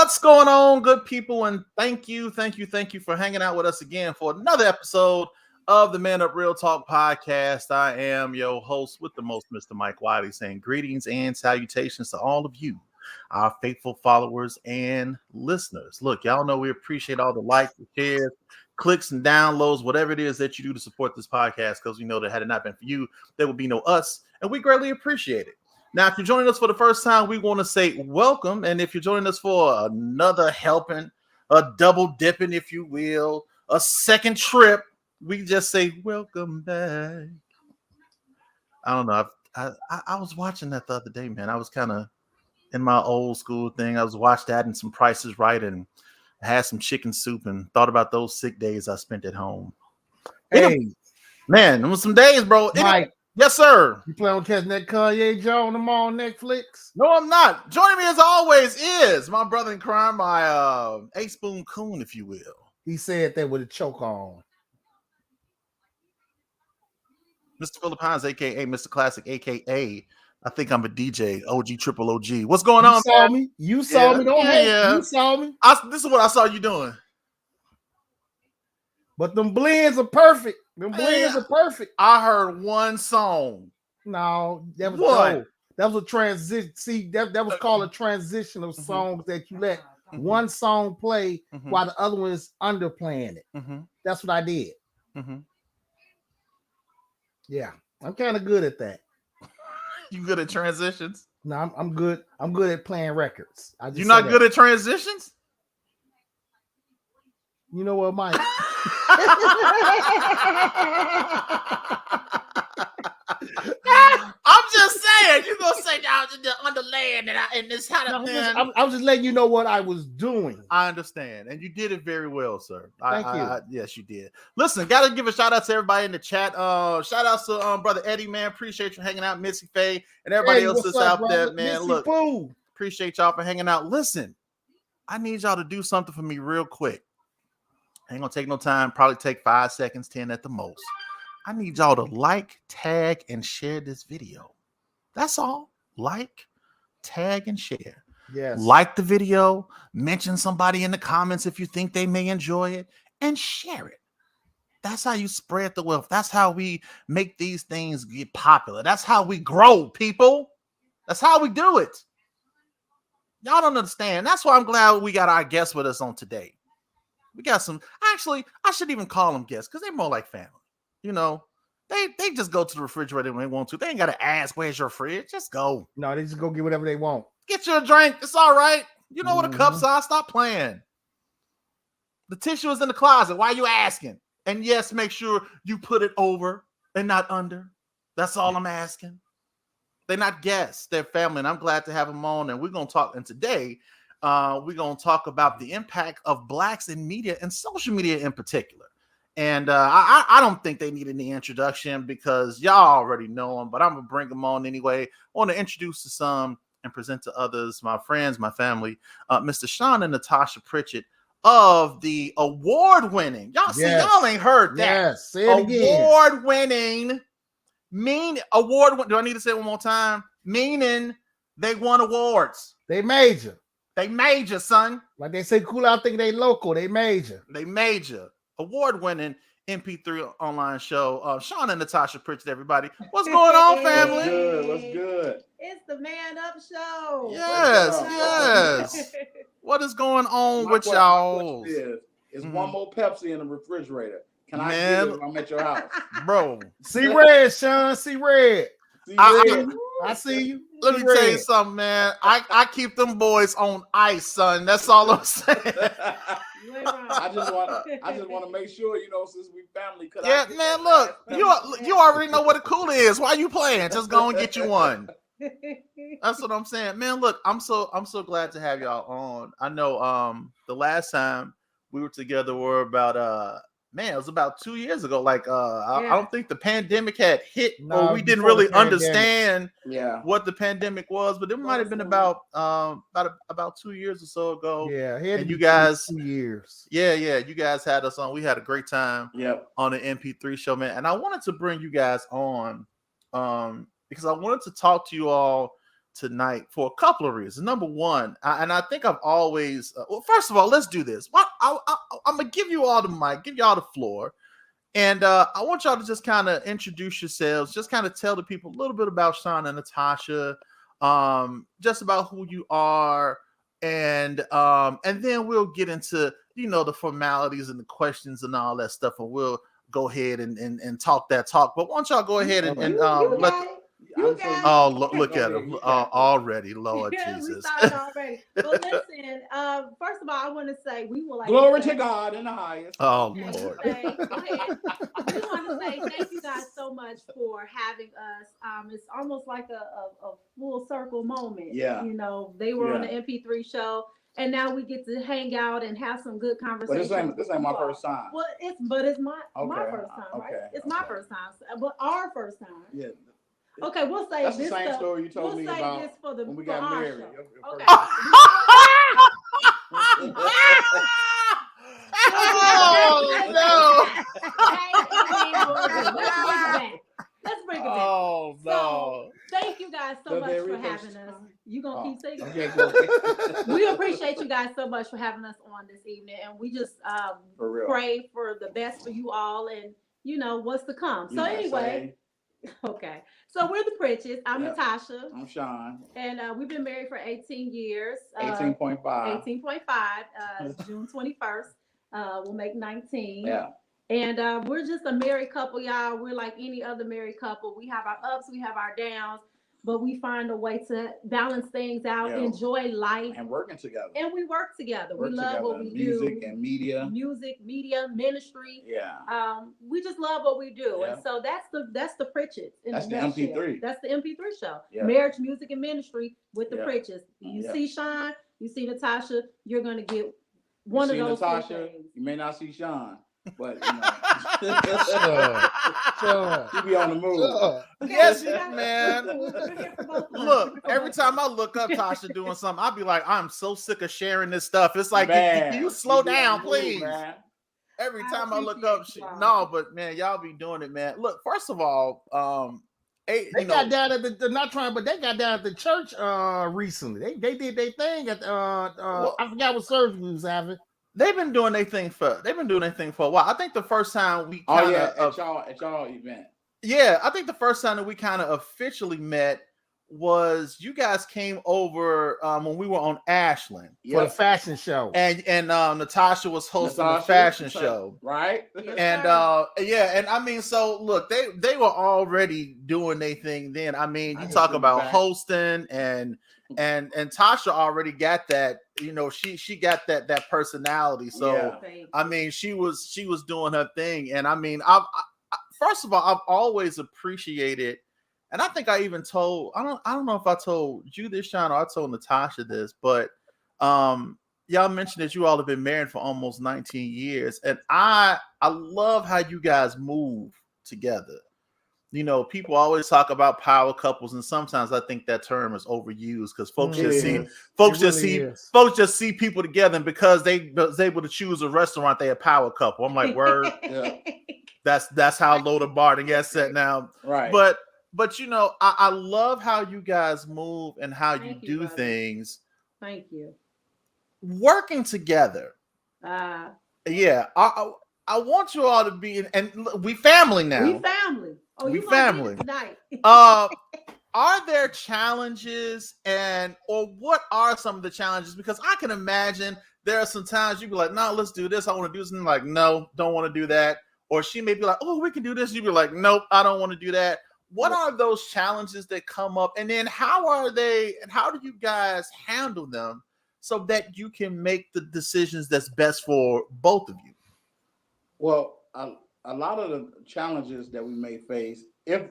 What's going on, good people? And thank you for hanging out with us again for another episode of the Man Up Real Talk podcast. I am your host with the most, Mr. Mike Wiley, saying greetings and salutations to all of you, our faithful followers and listeners. Look, y'all know we appreciate all the likes, the shares, clicks, and downloads, whatever it is that you do to support this podcast, because we know that had it not been for you, there would be no us, and we greatly appreciate it. Now, if you're joining us for the first time, we want to say welcome. And if you're joining us for another helping, a double dipping, if you will, a second trip, we just say welcome back. I don't know. I was watching that the other day, man. I was kind of in my old school thing. I was watching that and some Prices Right, and I had some chicken soup and thought about those sick days I spent at home. Hey, man, it was some days, bro. Mike. Yes, sir. You plan on catching that Kanye Joe tomorrow on Netflix? No, I'm not. Joining me as always is my brother in crime, my A-Spoon Coon, if you will. He said that with a choke on. Mr. Philippines, a.k.a. Mr. Classic, a.k.a. I think I'm a DJ, OG, triple OG. What's going on, saw man? me. You saw me. Don't hate. Yeah. You saw me. This is what I saw you doing. But them blends are perfect. Them blends are perfect. I heard one song. No, that was what? Cold. That was a transition. See, that was called a transition of songs that you let one song play while the other one is underplaying it. That's what I did. Yeah, I'm kind of good at that. You good at transitions? No, I'm good. I'm good at playing records. You're not good at transitions? You know what, Mike? I'm just saying, you're gonna say I was underlaying and this how to. I'm just letting you know what I was doing. I understand, and you did it very well, sir. Thank you. Yes, you did. Listen, gotta give a shout out to everybody in the chat. Shout out to brother Eddie, man. Appreciate you hanging out, Missy Faye, and everybody else that's out there, man. Missy Look, Pooh. Appreciate y'all for hanging out. Listen, I need y'all to do something for me real quick. Ain't gonna take no time. Probably take 5 seconds, 10 at the most. I need y'all to like, tag, and share this video. That's all. Like, tag, and share. Yes. Like the video, mention somebody in the comments if you think they may enjoy it, and share it. That's how you spread the wealth. That's how we make these things get popular. That's how we grow, people. That's how we do it. Y'all don't understand. That's why I'm glad we got our guests with us on today. We got some, actually, I shouldn't even call them guests because they're more like family. You know, they just go to the refrigerator when they want to. They ain't got to ask, where's your fridge? Just go. No, they just go get whatever they want. Get you a drink. It's all right. You know what the cups are. Stop playing. The tissue is in the closet. Why are you asking? And yes, make sure you put it over and not under. That's all I'm asking. They're not guests. They're family. And I'm glad to have them on. And we're going to talk. And today, we're going to talk about the impact of Blacks in media and social media in particular. And I don't think they need any introduction because y'all already know them, but I'm going to bring them on anyway. I want to introduce to some and present to others, my friends, my family, Mr. Chaun and Natasha Pritchett of the award-winning. Y'all see, y'all ain't heard that. Yes, say it again. Award-winning, do I need to say it one more time? Meaning they won awards. They major. They major, son. Like they say, cool out thinking they local. They major. They major. Award-winning MP3 online show. Chaun and Natasha Pritchett, everybody. What's going on, family? What's good? It's the Man Up Show. Yes. What is going on with y'all? Is one more Pepsi in the refrigerator. Can I get it when I'm at your house? Bro. See red, Sean. See red. I see you. Let me tell you something, man. I keep them boys on ice, son. That's all I'm saying. I just want to make sure, since we family. Yeah, man. Look, you already know what a cooler is. Why you playing? Just go and get you one. That's what I'm saying, man. Look, I'm so glad to have y'all on. I know the last time we were together were about it was about 2 years ago. Like I don't think the pandemic had hit, or we didn't really understand what the pandemic was, but it might have been about 2 years or so ago. Yeah, and you guys 2 years. Yeah, you guys had us on. We had a great time on the MP3 show, man. And I wanted to bring you guys on because I wanted to talk to you all tonight for a couple of reasons. Number one, and I think I've always, well, first of all, let's do this. I'm going to give you all the mic, give you all the floor. And I want y'all to just kind of introduce yourselves, just kind of tell the people a little bit about Chaun and Natasha, just about who you are. And then we'll get into, the formalities and the questions and all that stuff. And we'll go ahead and talk that talk. But why don't y'all go ahead and let... Look at him already, Lord Jesus. We started already. But listen, first of all, I want to say we will glory to God in the highest. Oh, Lord. Lord. We want to say thank you guys so much for having us. It's almost like a full circle moment. Yeah. They were on the MP3 show. And now we get to hang out and have some good conversations. But this ain't my first time. Well, it's my first time, right? It's my first time, but our first time. Yeah. Okay, we'll say that's this. The same story you told me about this for the, when we got married. Okay. Let's bring it back. Oh, no. So, thank you guys so much for having us. You gonna keep saying okay, we appreciate you guys so much for having us on this evening, and we just pray for the best for you all, and what's to come. So anyway, okay. So we're the Pritchetts. I'm Natasha. I'm Chaun. And we've been married for 18 years. 18.5. 18.5. June 21st. We'll make 19. Yeah. And we're just a married couple, y'all. We're like any other married couple. We have our ups, we have our downs, but we find a way to balance things out, enjoy life. And working together. And we work together. We love what we do. Music and media. Music, media, ministry. Yeah. We just love what we do. Yeah. And so that's the Pritchetts. That's the MP3. That's the MP3 show. Yeah. Marriage, music, and ministry with the Pritchetts. You see Chaun, you see Natasha, you're going to get one of those Natasha, you may not see Chaun. But sure. You be on the move. Yes, man. Look, every time I look up Tasha doing something, I'll be like, I'm so sick of sharing this stuff. It's like, can you slow down, please? Every time I look up, but man, y'all be doing it, man. Look, first of all, they got down at they got down at the church recently. They did their thing at I forgot what service we was having. They've been doing their thing for a while. I think the first time we at y'all event. Yeah, I think the first time that we kind of officially met was you guys came over when we were on Ashland for the fashion show, and Natasha was hosting the fashion show, right? And and I mean, so look, they were already doing their thing then. I mean, you talk about hosting and Tasha already got that, she got that personality. So I mean, she was doing her thing, and I mean, I first of all, I've always appreciated. And I think I even told, I don't know if I told you this, Chaun, or I told Natasha this, but y'all mentioned that you all have been married for almost 19 years. And I love how you guys move together. People always talk about power couples, and sometimes I think that term is overused because folks just see people together, and because they was able to choose a restaurant, they a power couple. I'm like, word. That's how low the bar to get set now. Right. But I love how you guys move and how you do things. Thank you. Working together. Yeah. I want you all to be, and we family now. We family. Oh, we family tonight. Are there challenges, or what are some of the challenges? Because I can imagine there are some times you'd be like, no, let's do this. I want to do something. Like, no, don't want to do that. Or she may be like, oh, we can do this. You'd be like, nope, I don't want to do that. What are those challenges that come up? And then how are they, and how do you guys handle them so that you can make the decisions that's best for both of you? Well, a lot of the challenges that we may face, if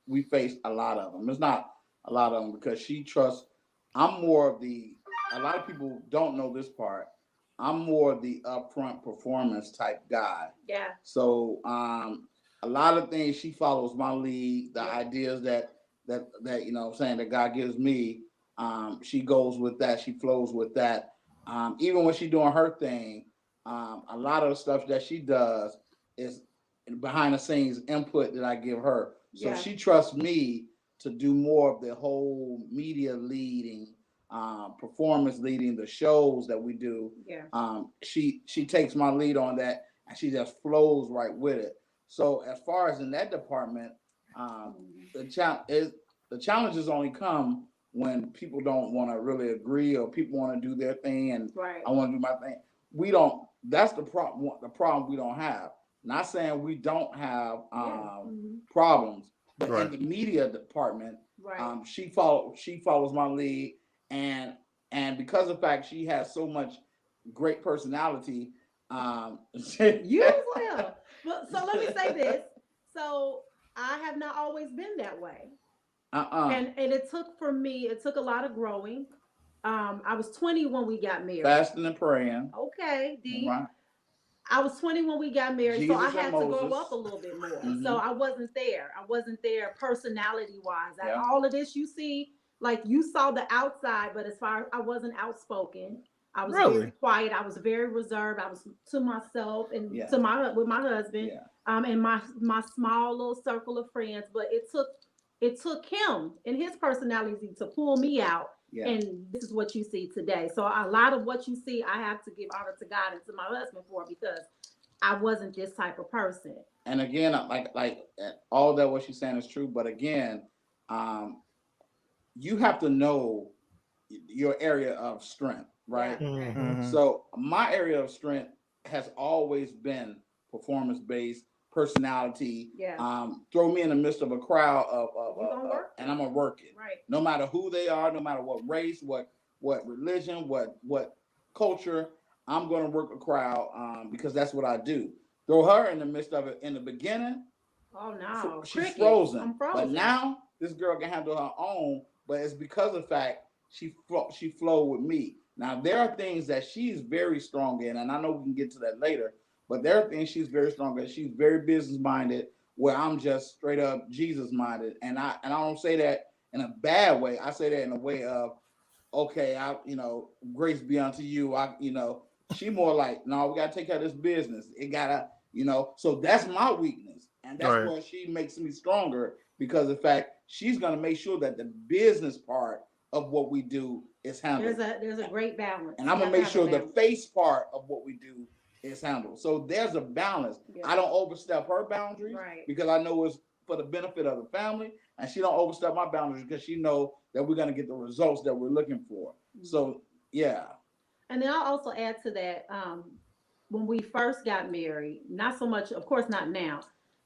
we face a lot of them, it's not a lot of them because she trusts, a lot of people don't know this part. I'm more of the upfront performance type guy. Yeah. So, a lot of things she follows my lead, the ideas that that God gives me, she goes with that, she flows with that. Even when she's doing her thing, a lot of the stuff that she does is behind the scenes input that I give her. So she trusts me to do more of the whole media leading, performance leading, the shows that we do. Yeah. She takes my lead on that, and she just flows right with it. So as far as in that department, the challenges only come when people don't want to really agree, or people want to do their thing and I want to do my thing. We don't. That's the problem. The problem we don't have. Not saying we don't have problems, but in the media department, she follows my lead, and because of the fact she has so much great personality. You as well. Well, so let me say this. So I have not always been that way. And it took a lot of growing. I was 20 when we got married. Fasting and praying. Okay, D. Right. I was 20 when we got married, Jesus so I had to Moses. grow up a little bit more. So I wasn't there. Personality-wise. Yeah. All of this you see, like you saw the outside, but as far as I wasn't outspoken. I was very quiet. I was very reserved. I was to myself and with my husband, and my small little circle of friends. But it took him and his personality to pull me out. Yeah. And this is what you see today. So a lot of what you see, I have to give honor to God and to my husband for, because I wasn't this type of person. And again, like all that what she's saying is true. But again, you have to know your area of strength, right? So my area of strength has always been performance-based, personality. Throw me in the midst of a crowd and I'm gonna work it. Right. No matter who they are, no matter what race, what religion, what culture, I'm gonna work a crowd because that's what I do. Throw her in the midst of it in the beginning. Oh no, she's frozen. I'm frozen. But now this girl can handle her own. But it's because of the fact she flowed with me. Now there are things that she's very strong in, and I know we can get to that later. But there are things she's very strong in. She's very business minded, where I'm just straight up Jesus minded, and I don't say that in a bad way. I say that in a way of, okay, grace be unto you. She more like, no, we gotta take care of this business. It gotta, So that's my weakness, and that's where she makes me stronger, because of the fact she's gonna make sure that the business part of what we do is handled. There's a great balance, and I'm gonna make sure the face part of what we do is handled. So there's a balance. Yeah. I don't overstep her boundaries because I know it's for the benefit of the family, and she don't overstep my boundaries because she know that we're gonna get the results that we're looking for. So yeah. And then I'll also add to that, when we first got married, not so much, of course, not now.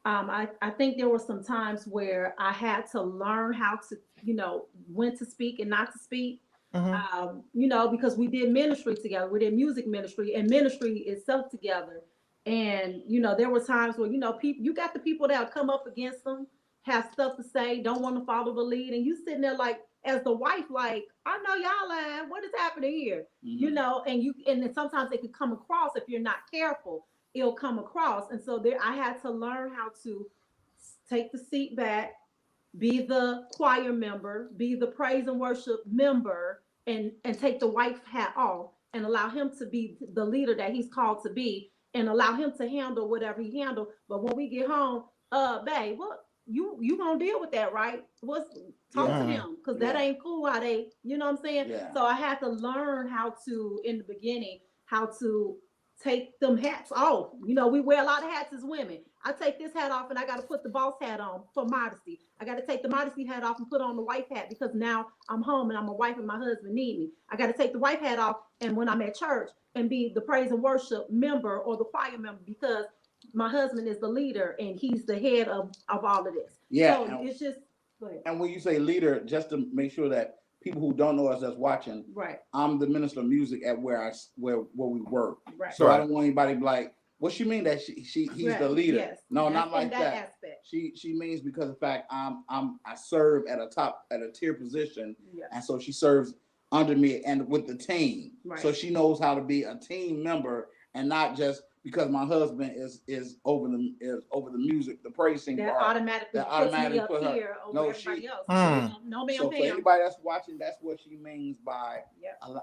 I think there were some times where I had to learn how to, when to speak and not to speak. Because we did ministry together. We did music ministry and ministry itself together. And, there were times where, people, you got the people that come up against them, have stuff to say, don't want to follow the lead. And you sitting there like, as the wife, like, I know y'all lying. What is happening here? And then sometimes it could come across, if you're not careful, it'll come across. And so I had to learn how to take the seat back, be the choir member, be the praise and worship member, and take the wife hat off and allow him to be the leader that he's called to be, and allow him to handle whatever he handled. But when we get home, babe, what you gonna deal with that, right? Talk to him, because that ain't cool how they, you know what I'm saying? Yeah. So I had to learn how to, in the beginning, how to take them hats off. We wear a lot of hats as women. I take this hat off and I got to put the boss hat on for modesty. I got to take the modesty hat off and put on the wife hat, because now I'm home and I'm a wife and my husband need me. I got to take the wife hat off, and when I'm at church, and be the praise and worship member or the choir member, because my husband is the leader and he's the head of all of this. Yeah. So it's just. And when you say leader, just to make sure that people who don't know us that's watching, I'm the minister of music at where we work. Right. So I don't want anybody to be like, what she mean that he's the leader? Yes. No, not like that. Aspect. She means because of the fact I serve at a tier position, and so she serves under me and with the team. Right. So she knows how to be a team member, and not just because my husband is over the music, the praising that part. Automatically put her here over everybody else. No, ma'am, so for anybody that's watching, that's what she means by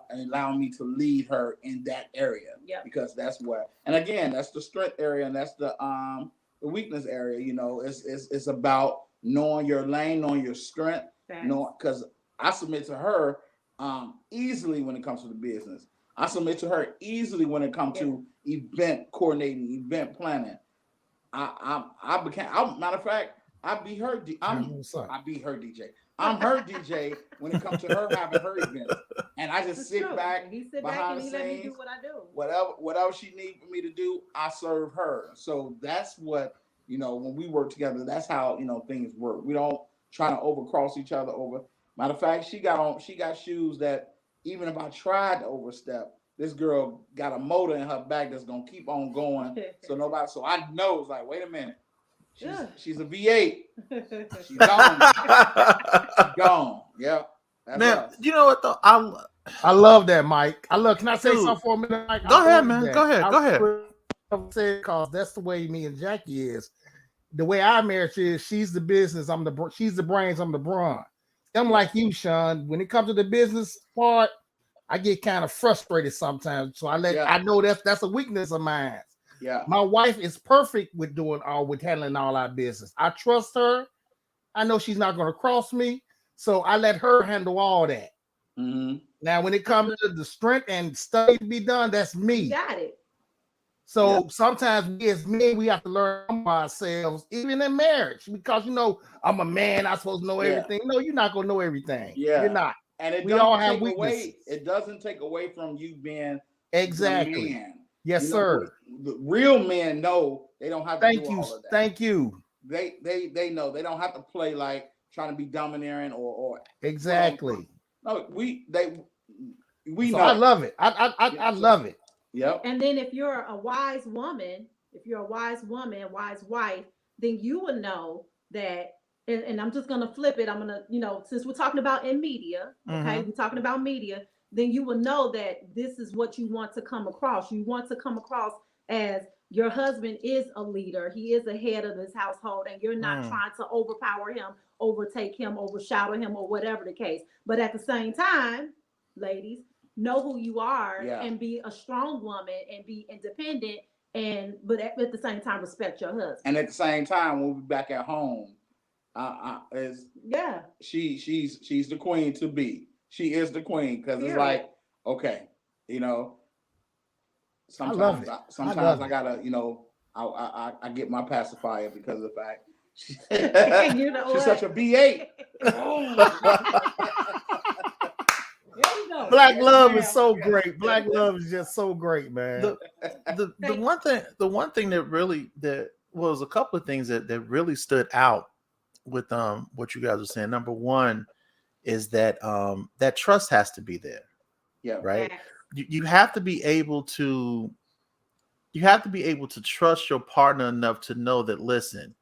allowing me to lead her in that area. Yeah. Because that's what, and again, that's the strength area, and that's the weakness area. It's about knowing your lane, knowing your strength, because I submit to her easily when it comes to the business. I submit to her easily when it comes to event coordinating, event planning. Matter of fact, I be her DJ. I'm her DJ when it comes to her having her events. And I just sit back behind the scenes. Let me do what I do. Whatever she needs for me to do, I serve her. So that's what, when we work together, that's how, things work. We don't try to overcross each other over. Matter of fact, she got shoes that even if I tried to overstep, this girl got a motor in her back that's gonna keep on going. So I know it's like, wait a minute. She's a V8. She's gone. She's gone. Yeah. Man, us. You know what though? I love that, Mike. Can I say something for a minute, Mike? Go ahead, man. Go ahead. Because that's the way me and Jackie is. The way our marriage is, she's the business, she's the brains, I'm the brawn. I'm like you, Chaun. When it comes to the business part, I get kind of frustrated sometimes. So I know that's a weakness of mine. Yeah. My wife is perfect with handling all our business. I trust her. I know she's not going to cross me. So I let her handle all that. Mm-hmm. Now, when it comes to the strength and study to be done, that's me. You got it. So sometimes we as men, we have to learn ourselves, even in marriage, because I'm a man, I'm supposed to know everything. No, you're not gonna know everything. Yeah. You're not. And we all have weaknesses. It doesn't take away from you being exactly. a man. Yes, sir. The real men know they don't have to do all of that. Thank you. They know they don't have to play like trying to be domineering or exactly. No, we know. I love it. I love it. Yep. And then if you're a wise woman, wise wife, then you would know that. And I'm just gonna flip it. I'm gonna, since we're talking about in media, okay, we're talking about media, then you will know that this is what you want to come across. You want to come across as your husband is a leader. He is the head of this household, and you're not trying to overpower him, overtake him, overshadow him, or whatever the case. But at the same time, ladies, know who you are and be a strong woman and be independent, but at the same time respect your husband. And at the same time, when we're back at home, she's the queen to be. She is the queen because it's like, okay, sometimes I gotta, I get my pacifier because of the fact she's such a B8. Black love is so great. Black love is just so great, man. The one thing that was a couple of things that really stood out with what you guys were saying. Number one is that that trust has to be there. Yeah. Right. You have to be able to trust your partner enough to know that, listen,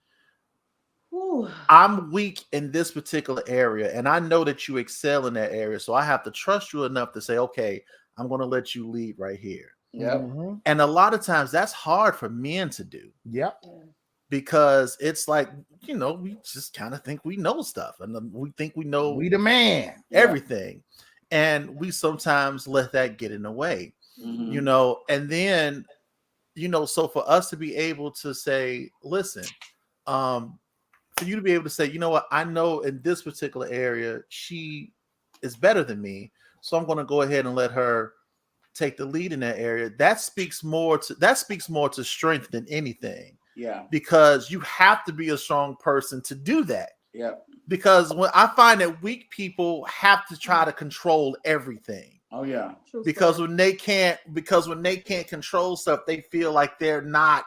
I'm weak in this particular area, and I know that you excel in that area. So I have to trust you enough to say, okay, I'm going to let you lead right here. Yep. Mm-hmm. And a lot of times that's hard for men to do. Yep. Because it's like, we just kind of think we know stuff, and we think we know we the man, everything. And we sometimes let that get in the way, and then, so for us to be able to say, listen, for you to be able to say, you know what, I know in this particular area, she is better than me. So I'm going to go ahead and let her take the lead in that area. That speaks more to strength than anything. Yeah. Because you have to be a strong person to do that. Yeah. Because when I find that weak people have to try to control everything. Oh yeah. Because when they can't control stuff, they feel like they're not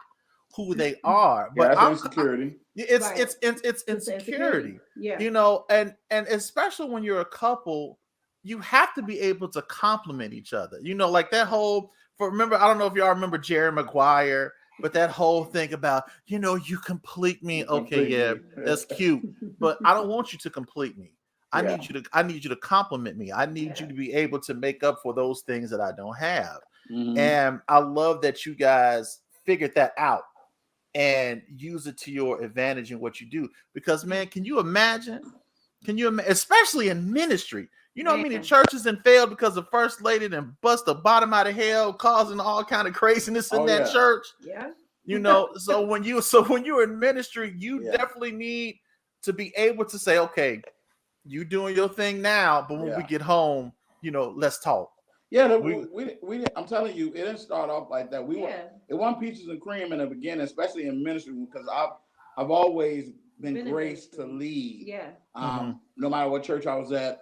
who they are. Yeah, but that's insecurity. It's insecurity. Yeah. And especially when you're a couple, you have to be able to compliment each other. Like that whole remember, I don't know if y'all remember Jerry Maguire, but that whole thing about, you complete me. Okay, yeah, that's cute. But I don't want you to complete me. I need you to compliment me. I need you to be able to make up for those things that I don't have. Mm-hmm. And I love that you guys figured that out and use it to your advantage in what you do. Because, man, can you imagine, especially in ministry, how many churches and failed because the first lady then bust the bottom out of hell, causing all kind of craziness in that church. Yeah. So when you're in ministry, you definitely need to be able to say, okay, you doing your thing now, but when we get home, let's talk. Yeah, we I'm telling you, it didn't start off like that. It wasn't peaches and cream in the beginning, especially in ministry, because I've always been graced to lead. Yeah. No matter what church I was at,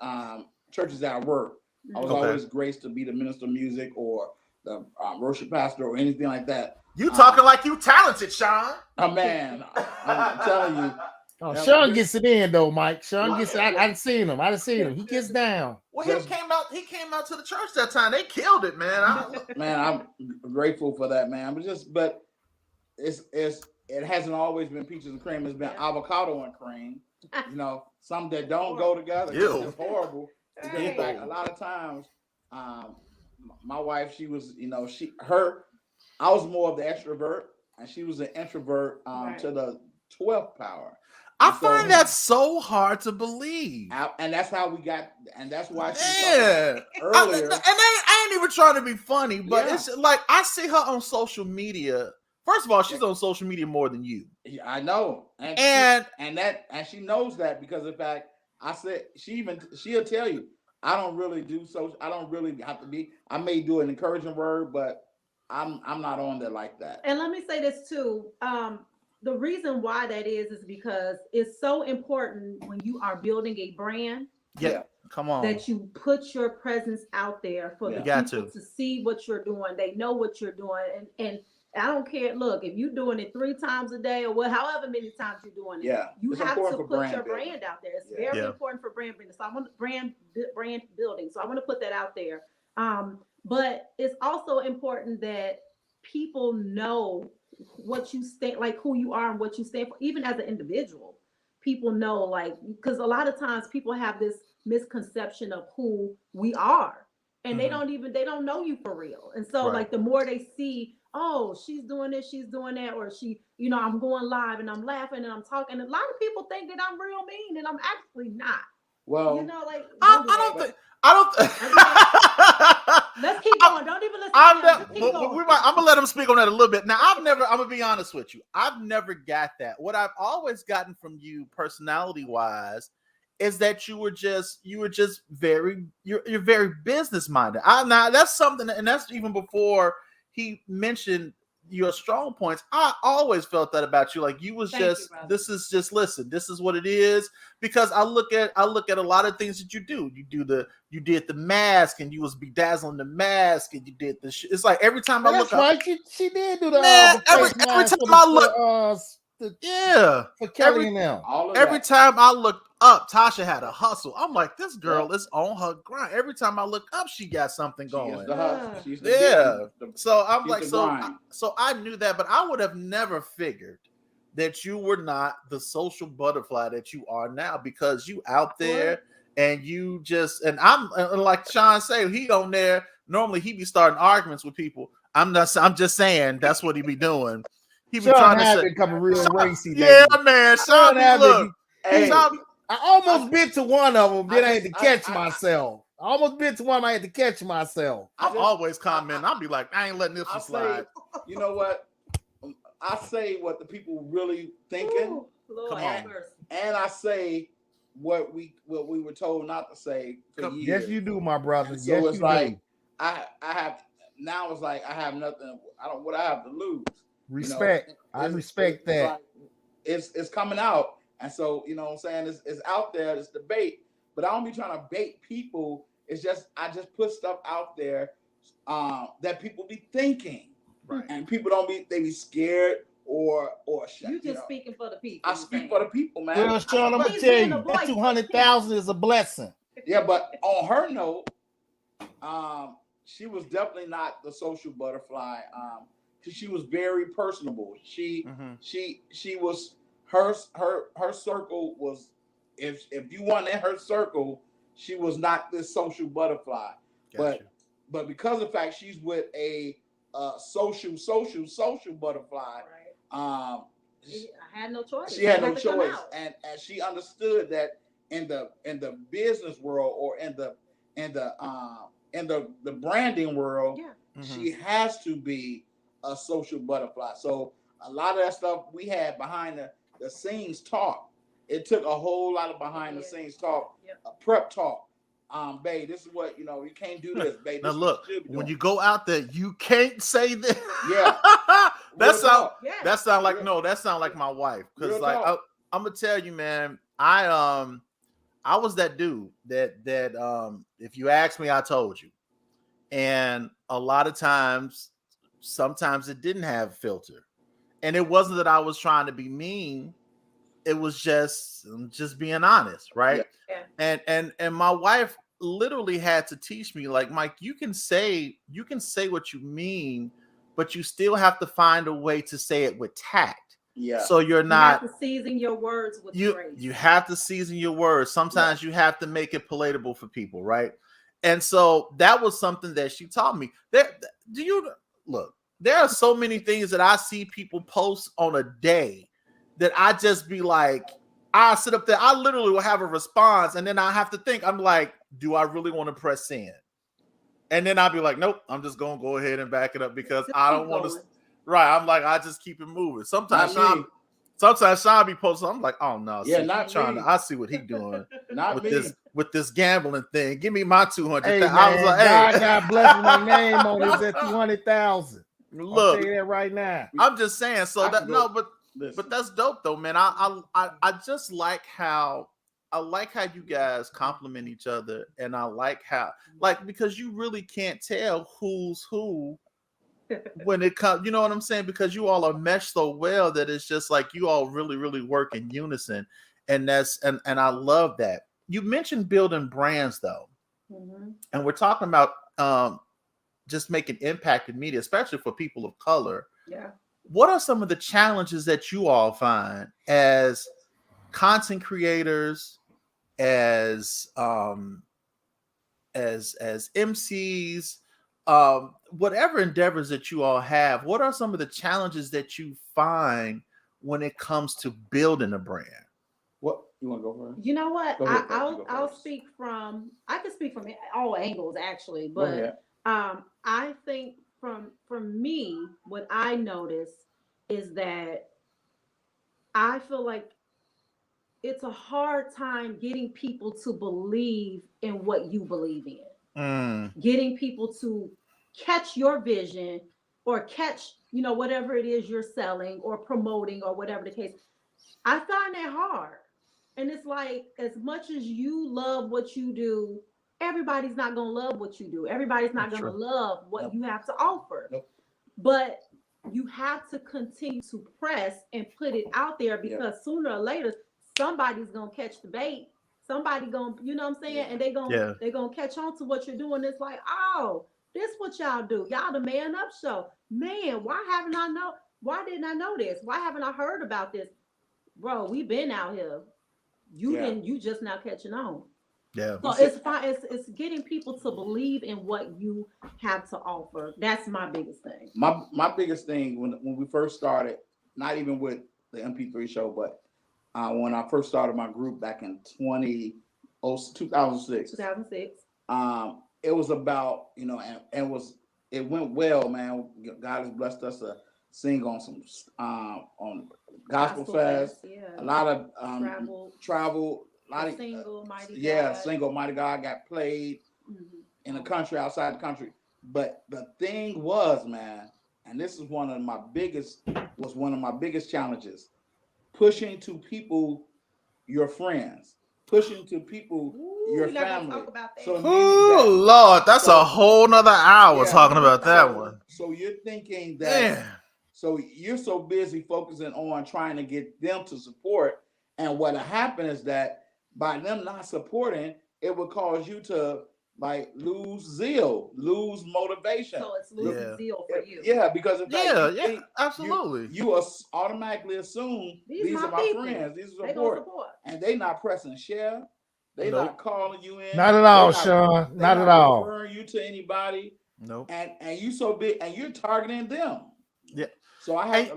churches that I worked, I was always graced to be the minister of music or the worship pastor or anything like that. You talking like you talented, Chaun? Oh man, I'm telling you. Oh, Chaun gets it in though, Mike. Chaun gets it. I've seen him. He gets down. Well, he came out to the church that time. They killed it, man. I'm grateful for that, man. But it hasn't always been peaches and cream. It's been avocado and cream. Some that don't go together. It's horrible. Because like a lot of times, my wife, she was, I was more of the extrovert, and she was an introvert to the 12th power. I find that so hard to believe. And that's how we got, and that's why she earlier. I ain't even trying to be funny, but it's like I see her on social media. First of all, she's on social media more than you. I know. And she knows that because in fact, I said she'll tell you, I don't really do social. I don't really have to be. I may do an encouraging word, but I'm not on there like that. And let me say this too. The reason why that is because it's so important when you are building a brand. Yeah, come on. That you put your presence out there for the people to see what you're doing. They know what you're doing, and I don't care. Look, if you're doing it 3 times a day or however many times you're doing it, you have to put your brand out there. It's very important for brand building. So I want brand building. So I want to put that out there. But it's also important that people know what you stand, like who you are and what you stand for, even as an individual. People know, like, because a lot of times people have this misconception of who we are, and they don't know you for real. And so like the more they see, oh, she's doing this, she's doing that, or she, I'm going live and I'm laughing and I'm talking. A lot of people think that I'm real mean, and I'm actually not. Well, like I don't. Let's keep going. Don't even listen to him. I'm gonna let him speak on that a little bit. Now, I'm gonna be honest with you. I've never got that. What I've always gotten from you, personality wise, is that you're very business minded. Now that's something, and that's even before he mentioned your strong points. I always felt that about you. Like you was this is what it is. Because I look at a lot of things that you do. You did the mask, and you was bedazzling the mask, and you did the it's like every time I look up, she did do the every time I look for Kelly and them. Every time I looked up, Tasha had a hustle. I'm like, this girl is on her grind. Every time I look up, she got something going. She's the hustle. She's the so I'm like, so I knew that, but I would have never figured that you were not the social butterfly that you are now, because you out there and you just, and I'm like Chaun say, he on there. Normally he be starting arguments with people. I'm just saying that's what he be doing. He be trying to say, become real racy. Yeah, man. Chaun, look. I almost bit to one of them. Then I had to catch myself. I almost bit to one. I had to catch myself. I'm always commenting. I'll be like, I ain't letting this one slide. You know what? I say what the people really thinking. Ooh, Lord, come on. And I say what we were told not to say for years. Yes, you do, my brother. And so it's like I have now. It's like I have nothing. What I have to lose. Respect. I respect that. It's coming out, and so what I'm saying, it's out there. It's debate, but I don't be trying to bait people. It's just I just put stuff out there that people be thinking, and people they be scared or you just speaking for the people. I speak for the people, man. Well, Chaun, I'm gonna tell you, that 200,000 is a blessing. Yeah, but on her note, she was definitely not the social butterfly. She was very personable. She was her circle was, if you weren't in her circle, she was not this social butterfly. Gotcha. But because of the fact she's with a social butterfly, I had no choice. She had no choice, and she understood that in the business world or in the branding world, she has to be a social butterfly. So a lot of that stuff we had behind the scenes talk, it took a whole lot of behind the scenes talk, prep talk. Babe, this is what you can't do this, babe. Now this look, when you go out there, you can't say this. Yeah. that sound like my wife. Because like I'm gonna tell you, man, I was that dude that if you asked me, I told you. And a lot of times, sometimes it didn't have a filter. And it wasn't that I was trying to be mean. It was just being honest, right? Yeah. And my wife literally had to teach me, like, Mike, you can say what you mean, but you still have to find a way to say it with tact. Yeah. So you have to season your words with grace. You have to season your words. Sometimes you have to make it palatable for people, right? And so that was something that she taught me. There are so many things that I see people post on a day that I just be like, I sit up there, I literally will have a response, and then I have to think, I'm like, do I really want to press send? And then I'll be like, nope, I'm just gonna go ahead and back it up because I don't want to. Right, I'm like, I just keep it moving. Sometimes Sean be posting. I'm like, oh no, I see what he doing with this gambling thing. Give me my 200. Hey, I was like, hey, God bless my name on it at 200,000. Look, I'll tell you that right now. I'm just saying. So but that's dope though, man. I just like how you guys compliment each other, and I like how because you really can't tell who's who when it comes. You know what I'm saying? Because you all are meshed so well that it's just like you all really, really work in unison, and and I love that. You mentioned building brands though, and we're talking about just making impact in media, especially for people of color. Yeah. What are some of the challenges that you all find as content creators, as MCs, whatever endeavors that you all have? What are some of the challenges that you find when it comes to building a brand? What you want to go first? You know what? I'll speak from. I can speak from all angles actually, but I think from me, what I notice is that I feel like it's a hard time getting people to believe in what you believe in. Getting people to catch your vision or catch, whatever it is you're selling or promoting or whatever the case. I find that hard. And it's like, as much as you love what you do, everybody's not going to love what you do. Everybody's not going to love what you have to offer. But you have to continue to press and put it out there because sooner or later, somebody's going to catch the bait. Somebody going to, you know what I'm saying? And they're going to catch on to what you're doing. It's like, oh, this what y'all do. Y'all the Man Up Show. Man, why didn't I know this? Why haven't I heard about this? Bro, we've been out here. You just now catching on. Yeah. So it's fine. It's getting people to believe in what you have to offer. That's my biggest thing. My biggest thing when we first started, not even with the MP3 show, but when I first started my group back in 2006. It was about, it went well, man. God has blessed us to sing on some on Gospel Fest, a lot of travel. Single Mighty God got played in the country, outside the country. But the thing was, man, and this is one of my biggest challenges, pushing to people, your friends, pushing to people, your family. So Lord, that's a whole nother hour talking about that one. So you're thinking that, so you're so busy focusing on trying to get them to support, and what happened is that by them not supporting, it would cause you to lose zeal, lose motivation. So it's losing zeal for you. Yeah, because absolutely. You automatically assume these are my friends, these are support, and they not pressing share. They not calling you in. Not at all, Sean. Not at all. Referring you to anybody. Nope. And you so big, and you're targeting them. Yeah. So I had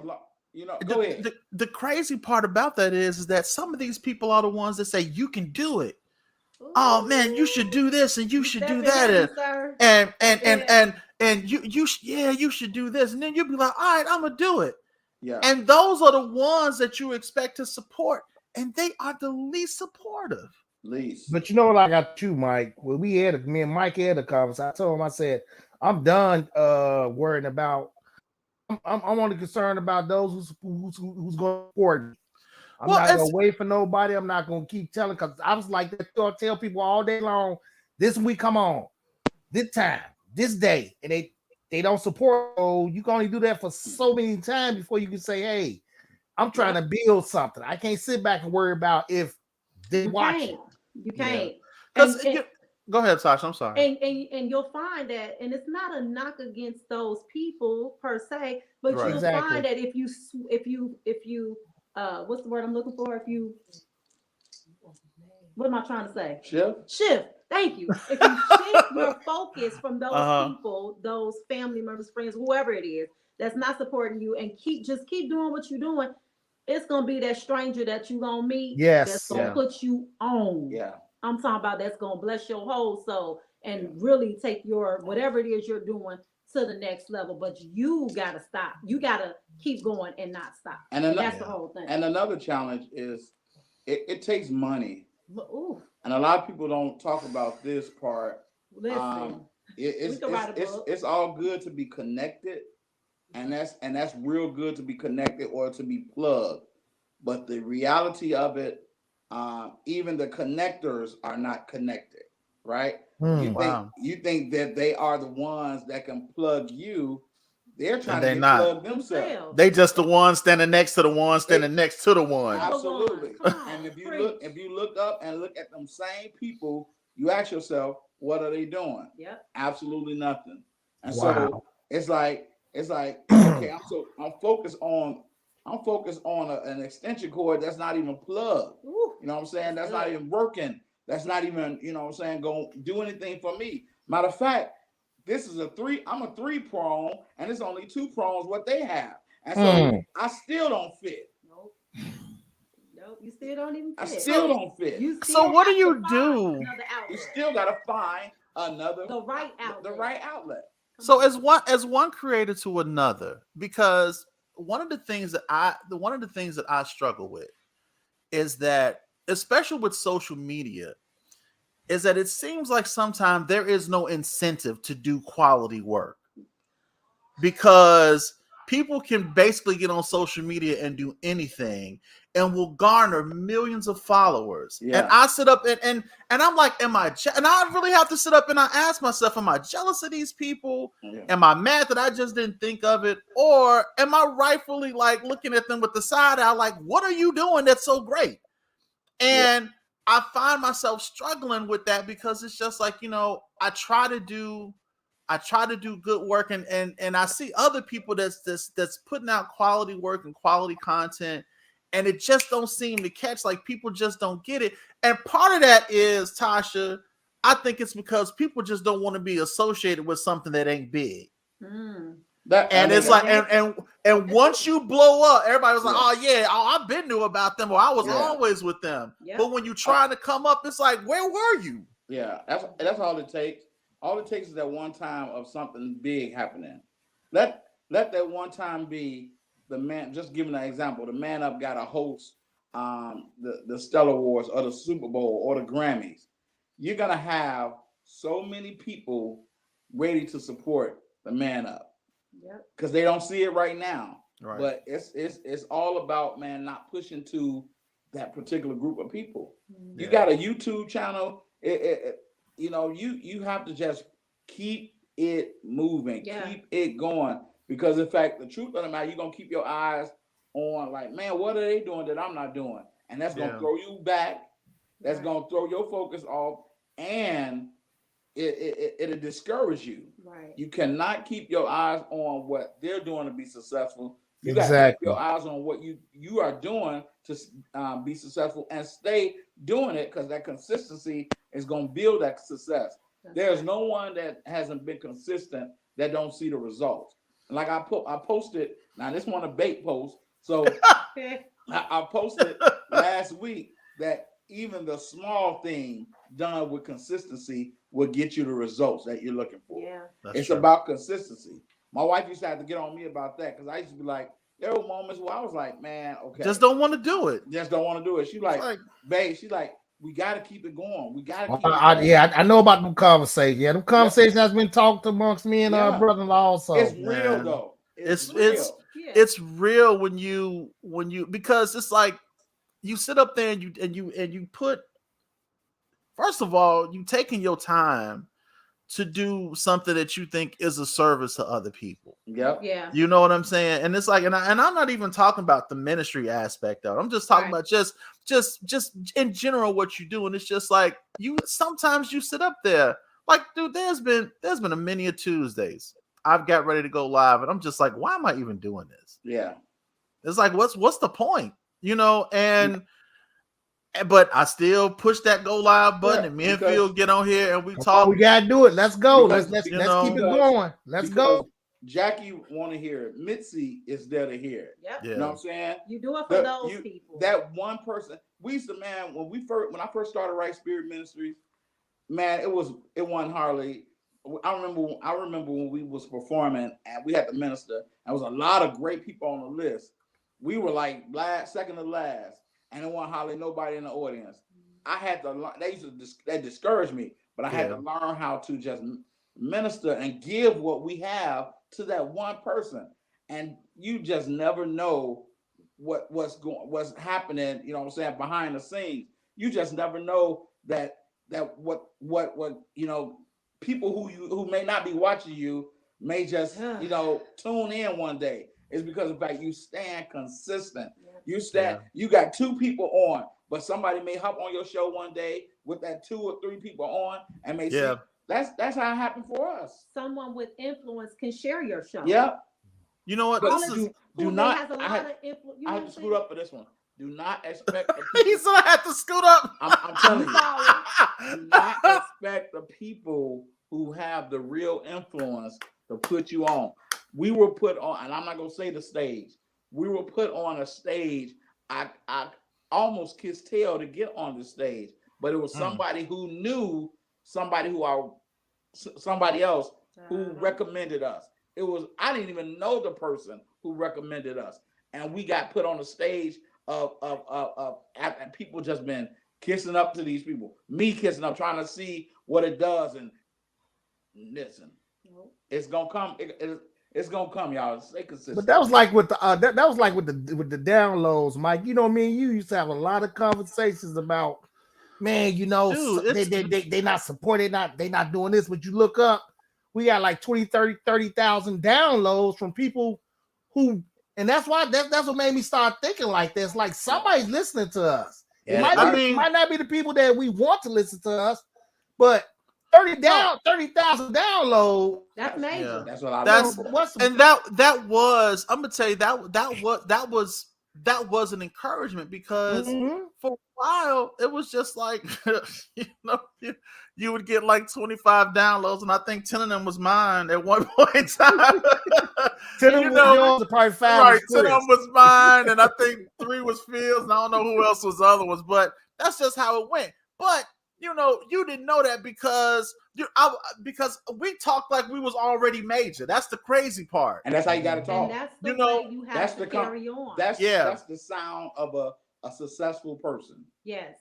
go ahead. The crazy part about that is that some of these people are the ones that say you can do it. Ooh. Oh man, you should do this and you should do that, and you should do this, and then you'll be like, all right, I'm gonna do it. Yeah. And those are the ones that you expect to support. and they are the least supportive. But you know what I got you, Mike? When me and Mike had a conversation, I told him, I said, I'm done worrying about. I'm only concerned about those who's going to support me. I'm not gonna wait for nobody. I'm not gonna keep telling, because I was like that. I tell people all day long, this week, come on, this time, this day, and they don't support. Oh, you can only do that for so many times before you can say, hey, I'm trying to build something. I can't sit back and worry about if they watch it. You can't. Because go ahead, Tasha. I'm sorry. And you'll find that, and it's not a knock against those people per se, but you'll find that if you what's the word I'm looking for? What am I trying to say? Shift. Thank you. If you shift your focus from those people, those family members, friends, whoever it is that's not supporting you, and keep doing what you're doing, it's gonna be that stranger that you're gonna meet. That's gonna put you on. I'm talking about that's gonna bless your whole soul and really take your whatever it is you're doing to the next level. But you gotta stop. You gotta keep going and not stop. And that's the whole thing. And another challenge is it takes money. Ooh. And a lot of people don't talk about this part. Listen, it's all good to be connected, and that's real good to be connected or to be plugged. But the reality of it, even the connectors are not connected, right? You think that they are the ones that can plug you. They're trying to plug themselves. They just the one standing next to the one standing next to the one. Absolutely. And if you look up and look at them same people, you ask yourself, what are they doing? Absolutely nothing. And so it's like okay, I'm focused on an extension cord that's not even plugged. Ooh, you know what I'm saying? That's not even working. That's not even, you know what I'm saying, going to do anything for me. Matter of fact, I'm a 3-prong, and it's only 2 prongs what they have. And so I still don't fit. Nope, you still don't even fit. I still don't fit. So what do you do? You still got to find the right outlet. So as one creator to another, because one of the things that I struggle with is that, especially with social media, is that it seems like sometimes there is no incentive to do quality work, because people can basically get on social media and do anything and will garner millions of followers. And I sit up and I'm like, and I really have to sit up and I ask myself, am I jealous of these people? Am I mad that I just didn't think of it? Or am I rightfully like looking at them with the side eye, like, what are you doing that's so great? And I find myself struggling with that, because it's just like, I try to do good work, and I see other people that's putting out quality work and quality content, and it just don't seem to catch. Like, people just don't get it. And part of that is, Tasha, I think it's because people just don't want to be associated with something that ain't big. And once you blow up, everybody was like, oh yeah, I've been knew about them, or I was always with them. But when you trying to come up, it's like, where were you? That's all it takes. All it takes is that one time of something big happening. Let that one time be the man. Just giving an example, the Man Up got to host the Stellar Awards or the Super Bowl or the Grammys. You're gonna have so many people ready to support the Man Up. Because they don't see it right now. But it's all about, man, not pushing to that particular group of people. You got a YouTube channel. You have to just keep it moving, keep it going. Because in fact, the truth of the matter, you're gonna keep your eyes on, like, man, what are they doing that I'm not doing? And that's gonna throw you back. That's gonna throw your focus off, and it'll discourage you. You cannot keep your eyes on what they're doing to be successful. You got to keep your eyes on what you are doing to be successful, and stay doing it, because that consistency is going to build that success. There's no one that hasn't been consistent that don't see the results. Like I posted, now this one a bait post, so I posted last week that even the small thing done with consistency will get you the results that you're looking for. It's about consistency. My wife used to have to get on me about that, because I used to be like, there were moments where I was like, man, okay, just don't want to do it. Just don't want to do it. She like, babe, she like, we got to keep it going. We got to keep it going. Yeah, I know about them conversations. Yeah, them conversations has been talked amongst me and brother-in-law also. It's real though. It's real when you because it's like you sit up there and you put, first of all, you taking your time to do something that you think is a service to other people. Yep. Yeah. You know what I'm saying? And it's like, and I'm not even talking about the ministry aspect of it. I'm just talking about just in general what you do. And it's just like sometimes you sit up there. Like, dude, there's been a many of Tuesdays I've got ready to go live, and I'm just like, why am I even doing this? Yeah. It's like, what's the point? You know, but I still push that go live button, and me and Phil get on here and we talk. We gotta do it. Let's go. Let's keep it going. Let's go. Jackie want to hear it. Mitzi is there to hear it. Yep. You know what I'm saying? You do it for those people. That one person. We used to, man, when I first started Right Spirit Ministries, man, it wasn't hardly. I remember when we was performing and we had the minister. There was a lot of great people on the list. We were like second to last. And there wasn't hardly nobody in the audience. I had to learn. They discouraged me, but I had to learn how to just minister and give what we have to that one person. And you just never know what's happening. You know what I'm saying, behind the scenes. You just never know that what you know, people who may not be watching you may just tune in one day. It's because of the fact you stand consistent. You got two people on, but somebody may hop on your show one day with that 2 or 3 people on and may see. That's how it happened for us. Someone with influence can share your show. Yeah. You know what? Do not. I have to scoot up for this one. Do not expect. He said I had to scoot up. I'm telling you. Do not expect the people who have the real influence to put you on. We were put on, and I'm not gonna say the stage. We were put on a stage. I almost kissed tail to get on the stage, but it was somebody who knew somebody else who recommended us. I didn't even know the person who recommended us, and we got put on the stage of and people just been kissing up to these people. Me kissing up, trying to see what it does, and listen, it's gonna come. It's gonna come, y'all. Stay consistent. But that was like with the that was like with the downloads, Mike. You know, me and you used to have a lot of conversations about, man, you know, they not supporting, they not doing this. But you look up, we got like 30,000 downloads from people who, and that's what made me start thinking like this. Like somebody's listening to us. Yeah, It might not be the people that we want to listen to us, but 30,000 downloads. That's major. Yeah. That's what I that was. I'm gonna tell you that was an encouragement because for a while it was just like you would get like 25 downloads, and I think 10 of them was mine at one point in time. 10 of them was yours, probably 5. Right, 10 of them was mine, and I think 3 was Phil's, and I don't know who else was the other ones, but that's just how it went. But you know, you didn't know that because we talked like we was already major. That's the crazy part. And that's how you got to talk. And that's the way you have to carry on. That's the sound of a successful person. Yes.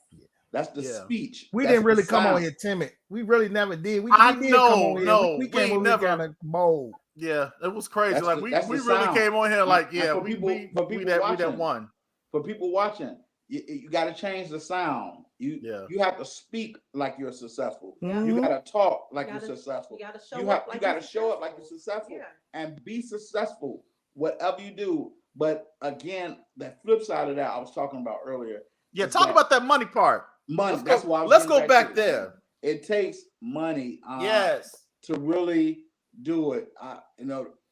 That's the speech. We didn't really come on here timid. We really never did. We came on here. We came on here kind of bold. Yeah, it was crazy. Like we really came on here like, we that one. For people watching, you got to change the sound. You have to speak like you're successful. Yeah. You got to talk like you're successful. You got to show up like you're successful and be successful, whatever you do. But again, that flip side of that I was talking about earlier. Yeah, talk about that money part. Money. Let's go back there. It takes money. To really do it.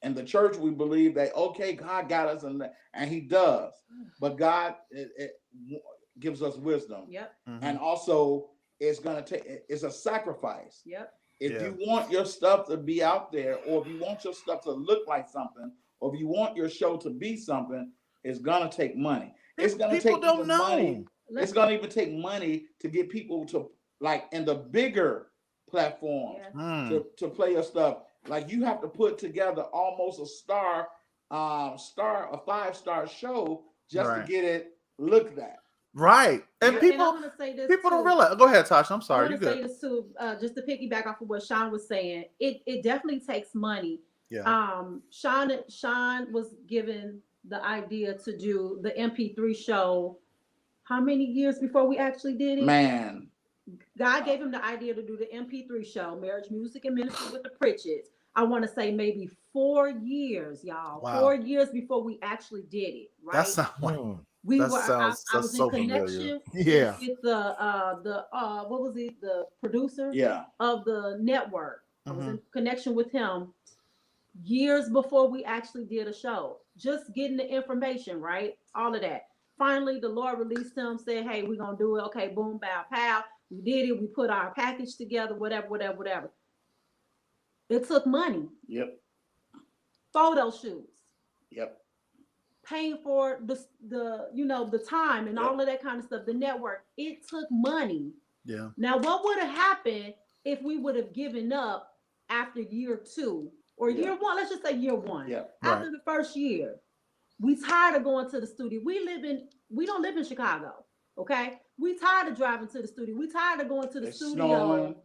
In the church, we believe that God got us, and He does. But God it gives us wisdom. Yep. And also, it's a sacrifice. Yep. If you want your stuff to be out there, or if you want your stuff to look like something, or if you want your show to be something, it's gonna take money. It's gonna take money. It's gonna even take money to get people to, like, in the bigger platforms to play your stuff. Like, you have to put together almost a star a 5-star show just Right. to get it looked at. Right. And people, I want to say this people too. don't realize. Go ahead, Tasha. I'm I sorry. want to say this too, just to piggyback off of what Chaun was saying. It definitely takes money. Yeah. Chaun was given the idea to do the MP3 show. How many years before we actually did it? Man, God gave him the idea to do the MP3 show, Marriage, Music, and Ministry with the Pritchetts. I want to say maybe 4 years, y'all. Wow. 4 years before we actually did it, right? That sounds like I was in connection with the what was it, the producer of the network. I was in connection with him years before we actually did a show, just getting the information, right? All of that. Finally, the Lord released him, said, hey, we're going to do it. Okay, boom, bow, pow. We did it. We put our package together, whatever. It took money. Yep. Photo shoots. Yep. Paying for the time and all of that kind of stuff. The network. It took money. Yeah. Now, what would have happened if we would have given up after year 2 or year 1? Let's just say year 1. Yeah. After the first year, we tired of going to the studio. We don't live in Chicago. Okay. We tired of driving to the studio. We tired of going to the studio snowing.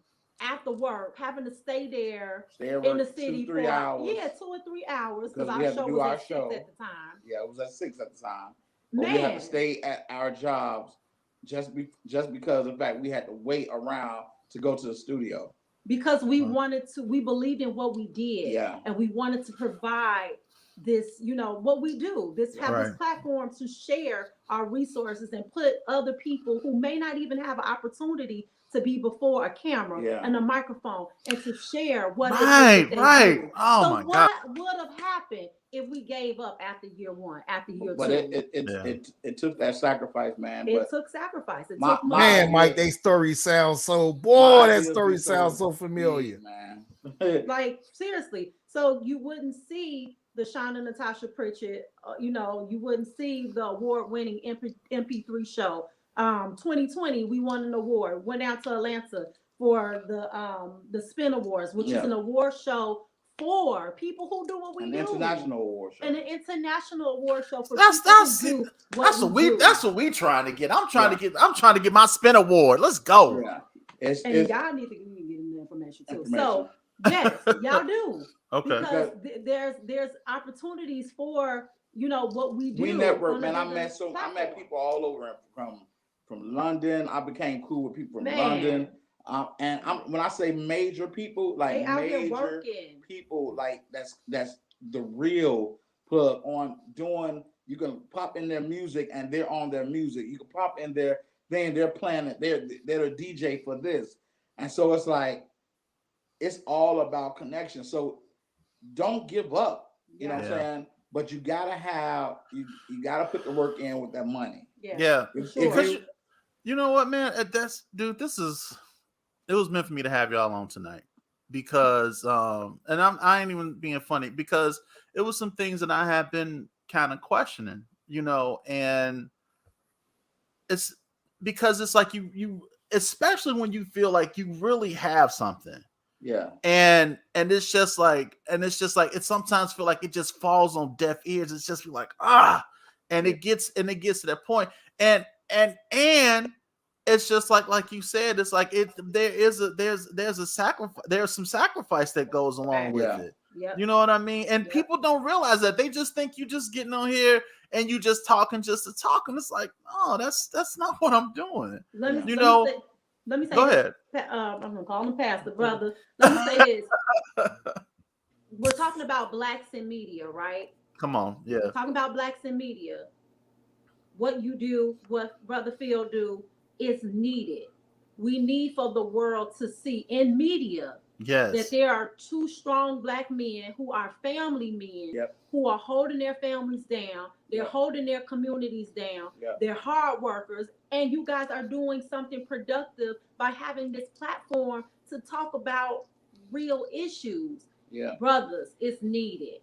After work, having to stay there in the city 2 or 3 hours. Yeah, 2 or 3 hours because we our had show to do was our at show 6 at the time. Yeah, it was at 6 at the time. Man. We had to stay at our jobs just because of the fact we had to wait around to go to the studio. Because we believed in what we did. Yeah. And we wanted to provide this, what we do, this platform to share our resources and put other people who may not even have an opportunity to be before a camera and a microphone and to share what they do. Oh so my what would have happened if we gave up after year 1, after year 2? But it took that sacrifice, man. It took sacrifice. It took man, Mike, they story sounds so that story sounds so familiar, man. Like seriously. So you wouldn't see the Chaun and Natasha Pritchett, you wouldn't see the award-winning MP3 show. 2020, we won an award. Went out to Atlanta for the Spin Awards, which is an award show for people who do what we do. An international award show. An international award show for that's what we trying to get. I'm trying to get my Spin Award. Let's go. Yeah. Y'all need to get the information too. So yes, y'all do. Okay. Because there's opportunities for what we do. We network, man. I met people all over from London. I became cool with people from London. And when I say major people, like major people, like that's the real plug on doing. You can pop in their music and they're on their music. You can pop in there, then they're playing it. They're a DJ for this, and so it's like it's all about connection. So don't give up. You know what I'm saying? But you gotta you gotta put the work in with that money. Yeah. If you know what, man? It was meant for me to have y'all on tonight because and I ain't even being funny because it was some things that I have been kind of questioning, and it's because it's like you especially when you feel like you really have something. Yeah. And it's just like it sometimes feel like it just falls on deaf ears. It's just like and it gets to that point. And it's just like you said, it's like there's a sacrifice, there's some sacrifice that goes along with it. Yep. You know what I mean? And people don't realize that. They just think you just getting on here and you just talking just to talk. And it's like, oh, that's not what I'm doing. Let me say go ahead. I'm gonna call him Pastor, brother. Let me say this. We're talking about blacks in media, right? Come on, yeah. We're talking about blacks in media. What you do, what Brother Phil do, is needed. We need for the world to see in media that there are 2 strong black men who are family men, who are holding their families down. They're holding their communities down. They're hard workers. And you guys are doing something productive by having this platform to talk about real issues. Yeah. Brothers, it's needed.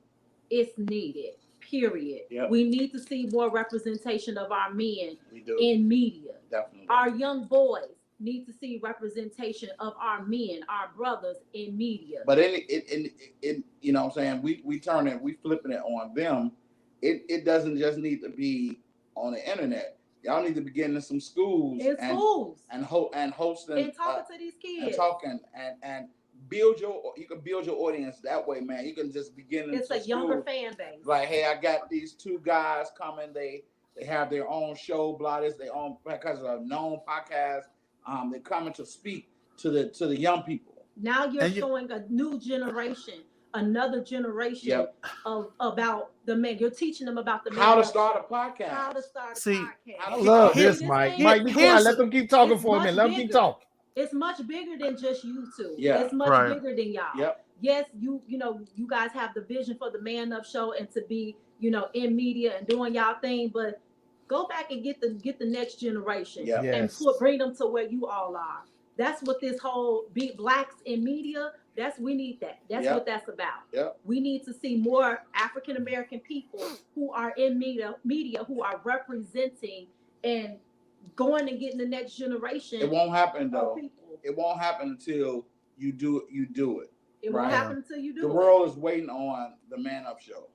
It's needed. Period. Yep. We need to see more representation of our men in media. Definitely. Our young boys need to see representation of our men, our brothers in media. But in you know what I'm saying, we turn it, we flipping it on them. It doesn't just need to be on the internet. Y'all need to be getting in some schools and hosting and talking to these kids and talking and build you can build your audience that way, man. You can just begin. It's a younger fan base. Like, hey, I got these two guys coming. They have their own show, blah, this, their own, because of a known podcast. They're coming to speak to the young people. Now you're showing a new generation, another generation of about the man. You're teaching them about the man. How to start a podcast. How to start a podcast. I love this, Mike. Mike, be quiet. Let them keep talking for a minute. Let them keep talking. It's much bigger than just YouTube. Yeah. It's much bigger than y'all. Yep. Yes, you know, you guys have the vision for the Man Up Show and to be, you know, in media and doing y'all thing, but go back and get the next generation and bring them to where you all are. That's what this whole be blacks in media. We need that. That's what that's about. Yep. We need to see more African American people who are in media who are representing and going and getting the next generation. It won't happen though. It won't happen until you do it. It won't happen until you do it. The world is waiting on the Man Up Show.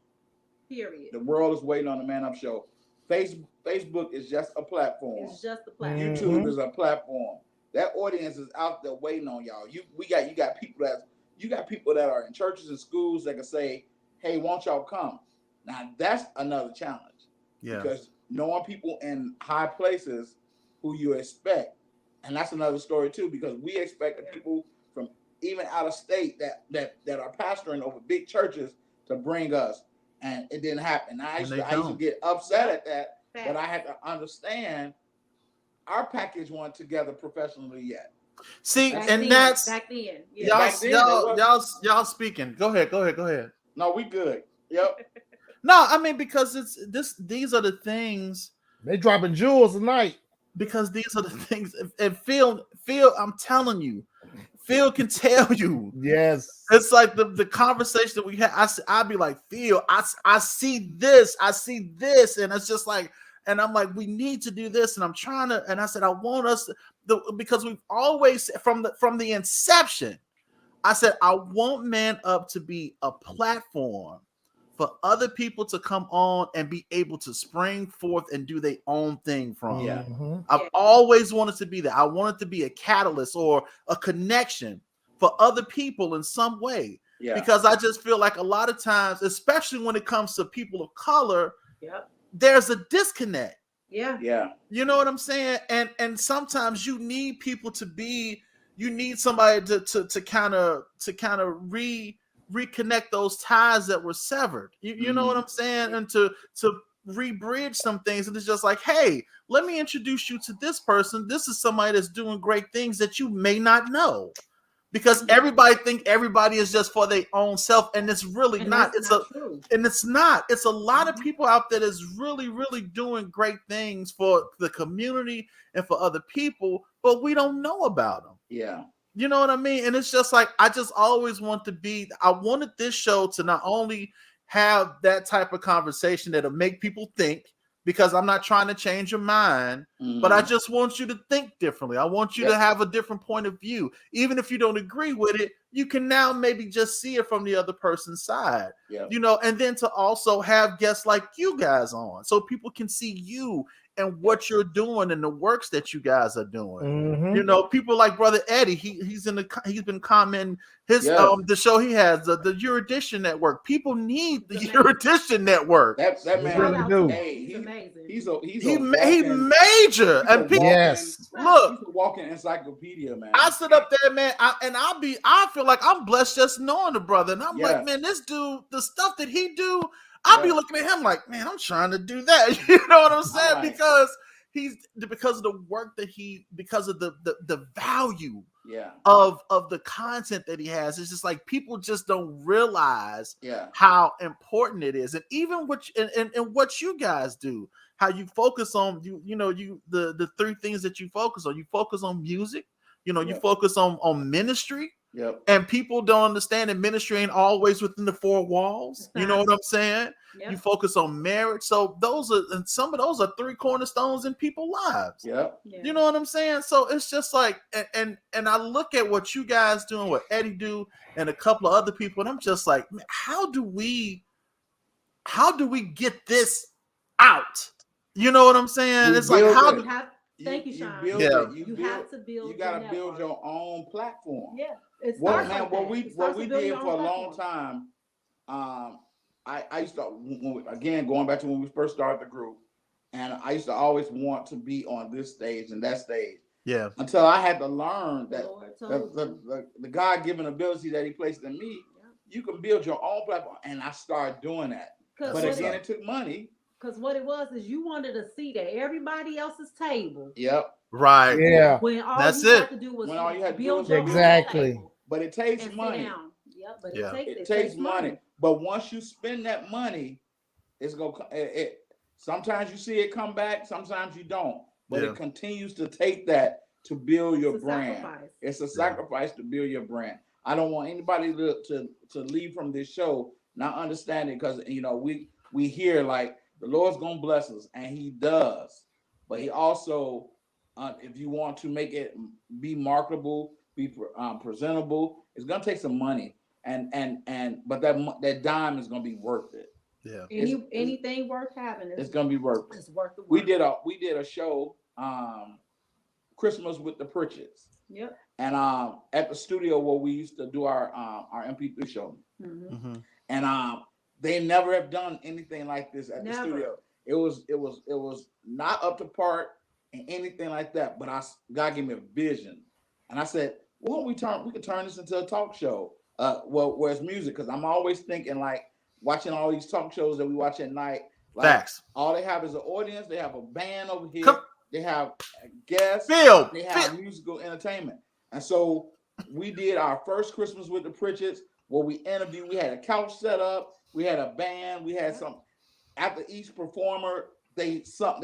Period. The world is waiting on the Man Up Show. Facebook is just a platform. It's just a platform. YouTube is a platform. That audience is out there waiting on y'all. You got people that are in churches and schools that can say, "Hey, won't y'all come?" Now that's another challenge. Yeah. Because knowing people in high places who you expect, and that's another story too. Because we expect the people from even out of state that are pastoring over big churches to bring us, and it didn't happen. I used to get upset at that, but I had to understand our package wasn't together professionally yet. See, back and then, that's back then. Y'all speaking. Go ahead. No, we good. Yep. No, I mean, because these are the things. They dropping jewels tonight. Because these are the things. And Phil, I'm telling you, Phil can tell you. Yes. It's like the conversation that we had. I'd be like, Phil, I see this, and it's just like, and I'm like, we need to do this, and I'm trying to, and I said, I want us because we've always from the inception, I said, I want Man Up to be a platform for other people to come on and be able to spring forth and do their own thing from. Yeah. I've always wanted to be that. I wanted to be a catalyst or a connection for other people in some way. Yeah. Because I just feel like a lot of times, especially when it comes to people of color, there's a disconnect. Yeah. Yeah. You know what I'm saying? And sometimes you need people you need somebody to kind of reconnect those ties that were severed. You know what I'm saying? And to re-bridge some things. And it's just like, hey, let me introduce you to this person. This is somebody that's doing great things that you may not know. Because everybody think everybody is just for their own self, and it's really not. It's not. It's a lot of people out there that's really, really doing great things for the community and for other people, but we don't know about them. Yeah. You know what I mean? And it's just like, I just always I wanted this show to not only have that type of conversation that'll make people think, because I'm not trying to change your mind, but I just want you to think differently. I want you to have a different point of view. Even if you don't agree with it, you can now maybe just see it from the other person's side, you know, and then to also have guests like you guys on so people can see you and what you're doing and the works that you guys are doing. You know, people like Brother Eddie, he's been commenting his the show he has, the Erudition Network. People need the Erudition Network. That man really do. Hey, he's amazing. He major. And people look, he's a walking encyclopedia, man. I sit up there, man, I feel like I'm blessed just knowing the brother. And I'm like, man, this dude, the stuff that he do, I'll be looking at him like, man, I'm trying to do that. You know what I'm saying? Right. Because of the work that because of the value of the content that he has. It's just like people just don't realize how important it is. And even what you guys do, how you focus on the three things that you focus on. You focus on music, you focus on ministry. Yep. And people don't understand that ministry ain't always within the four walls. You know what I'm saying? Yep. You focus on marriage. So some of those are 3 cornerstones in people's lives. Yep. Yeah. You know what I'm saying? So it's just like, and I look at what you guys doing, what Eddie do, and a couple of other people, and I'm just like, man, how do we get this out? You know what I'm saying? It's like, how do thank you, Chaun. You have to build. You got to build your own platform. Yeah. What we did for a long time. I used to, again, going back to when we first started the group, and I used to always want to be on this stage and that stage. Yeah. Until I had to learn that the God-given ability that He placed in me, you can build your own platform, and I started doing that. But again, it took money. Because what it was is you wanted a seat at everybody else's table. Yep. Right. Yeah. When all you had to do was build your exactly. table. But it takes money. Yep, but it takes money. But once you spend that money, it's gonna. Sometimes you see it come back. Sometimes you don't. But it continues to take that to build your brand. It's a sacrifice to build your brand. I don't want anybody to leave from this show not understanding, because we hear like the Lord's gonna bless us, and He does. But He also, if you want to make it be marketable, be presentable, it's gonna take some money, but that dime is gonna be worth it. Yeah. Anything worth having, it's gonna be worth it. It's worth the work. We did a show, Christmas with the Pritchetts. Yep. And at the studio where we used to do our MP3 show. Mm-hmm. Mm-hmm. And they never have done anything like this at the studio. It was not up to par and anything like that. But God gave me a vision, and I said, "Well, we could turn this into a talk show. Where it's music, because I'm always thinking like watching all these talk shows that we watch at night. Like, facts. All they have is an audience. They have a band over here. They have guests. They have musical entertainment. And so we did our first Christmas with the Pritchetts, where we interviewed. We had a couch set up. We had a band. We had some. After each performer, they sung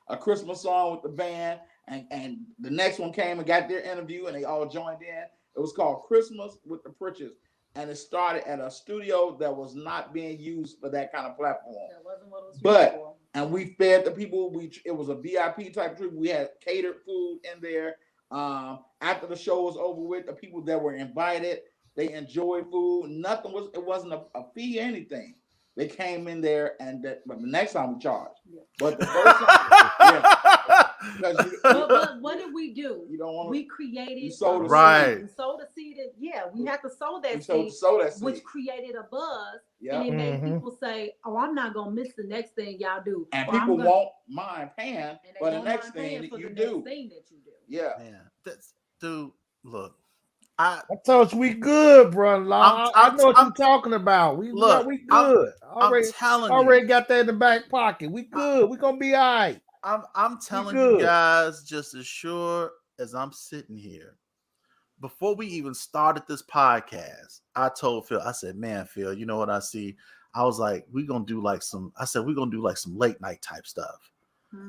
a Christmas song with the band, and the next one came and got their interview, and they all joined in. It was called Christmas with the Pritchetts, and it started at a studio that was not being used for that kind of platform. That wasn't what it was used for. And we fed the people. It was a VIP type trip. We had catered food in there. After the show was over with, the people that were invited, they enjoyed food. It wasn't a fee or anything. They came in there, but the next time we charged. Yeah. But the first time, but what did we do? You don't want. We created. You sowed right. We sowed a seed. We have to sow that seed, which created a buzz, and it made people say, "Oh, I'm not gonna miss the next thing y'all do." And people won't mind paying for the next thing that you do. Yeah. Dude, look. I told you we good, bro. I know what you're talking about. We good. Already got that in the back pocket. We good. We gonna be all right. I'm telling you guys, just as sure as I'm sitting here. Before we even started this podcast, I told Phil, I said, "Man, Phil, you know what I see?" I was like, we're gonna do like some late night type stuff.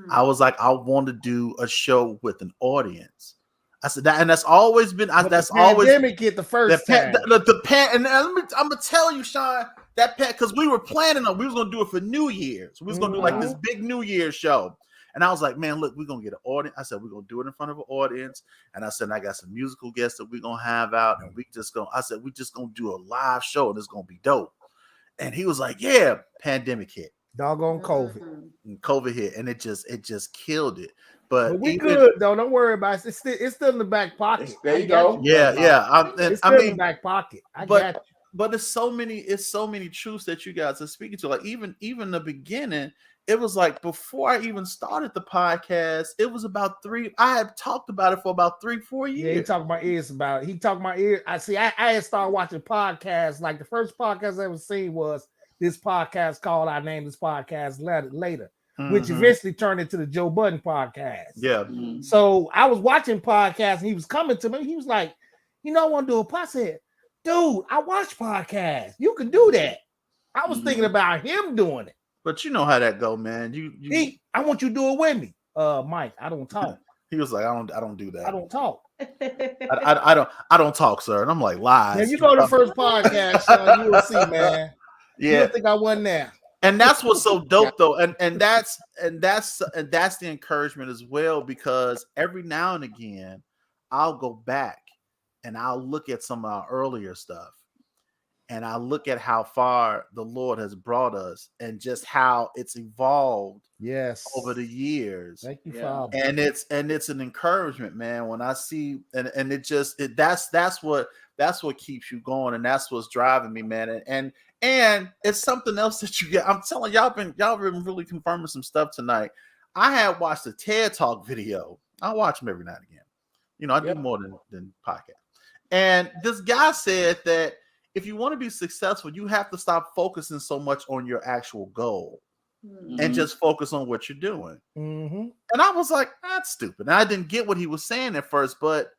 I was like, I want to do a show with an audience. I said that, and that's always been. That's always get the first time. And I'm gonna tell you, Chaun, that because we were planning on we was gonna do it for New Year's. We was gonna do like this big New Year's show, and I was like, man, look, we're gonna get an audience. I said we're gonna do it in front of an audience, and I said I got some musical guests that we're gonna have out, and we just gonna do a live show, and it's gonna be dope. And he was like, yeah. Pandemic hit. Doggone COVID. And COVID hit, and it just killed it. But we good though. Don't worry about it. It's still in the back pocket. There you go. Yeah. It's still in the back pocket. I got you. But it's so many truths that you guys are speaking to. Like even the beginning, it was like before I even started the podcast, it was about 3. I had talked about it for about 3-4 years. Yeah, he talked my ears about it. He talked my ears. I had started watching podcasts. Like the first podcast I ever seen was this podcast called I Named This Podcast Later. Which eventually turned into the Joe Budden podcast. Yeah. So I was watching podcasts and he was coming to me. He was like, I want to do a podcast. I said, dude, I watch podcasts. You can do that. I was thinking about him doing it. But you know how that go, man. I want you to do it with me. Mike, I don't talk. He was like, I don't do that. I don't talk. I don't talk, sir. And I'm like, lies. Man, you go to the first podcast, son, you will see, man. Yeah. You'll think I wasn't there. And that's what's so dope, though. And that's the encouragement as well, because every now and again, I'll go back and I'll look at some of our earlier stuff. And I look at how far the Lord has brought us and just how it's evolved over the years. Thank you, Father. And it's an encouragement, man. When I see that's what keeps you going, and that's what's driving me, man. And it's something else that you get. I'm telling y'all been really confirming some stuff tonight. I had watched a TED Talk video. I watch them every now and again. I do more than podcast. And this guy said that if you want to be successful, you have to stop focusing so much on your actual goal and just focus on what you're doing. And I was like, that's stupid. And I didn't get what he was saying at first, but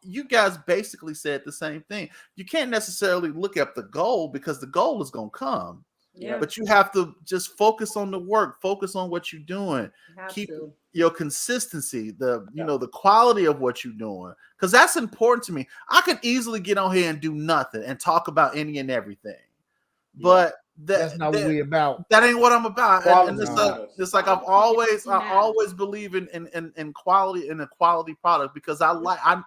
you guys basically said the same thing. You can't necessarily look at the goal, because the goal is going to come. Yeah. But you have to just focus on the work, focus on what you're doing, keep your consistency, the quality of what you're doing, because that's important to me. I could easily get on here and do nothing and talk about any and everything, but that's not what we're about. That ain't what I'm about. And it's like I always believe in quality, in a quality product, because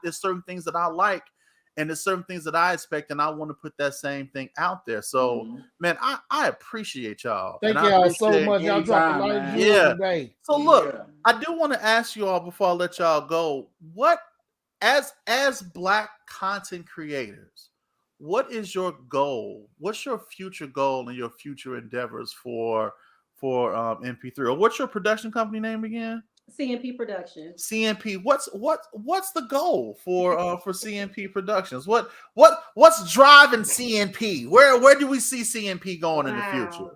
there's certain things that I like. And there's certain things that I expect, and I want to put that same thing out there. So, man, I appreciate y'all. Thank y'all so much. Y'all dropped a lot of jewels today. So, look, I do want to ask you all before I let y'all go, what, as Black content creators, what is your goal? What's your future goal and your future endeavors for MP3? Or what's your production company name again? CNP Productions. CNP. What's the goal for CNP Productions? What's driving CNP? Where do we see CNP going in the future?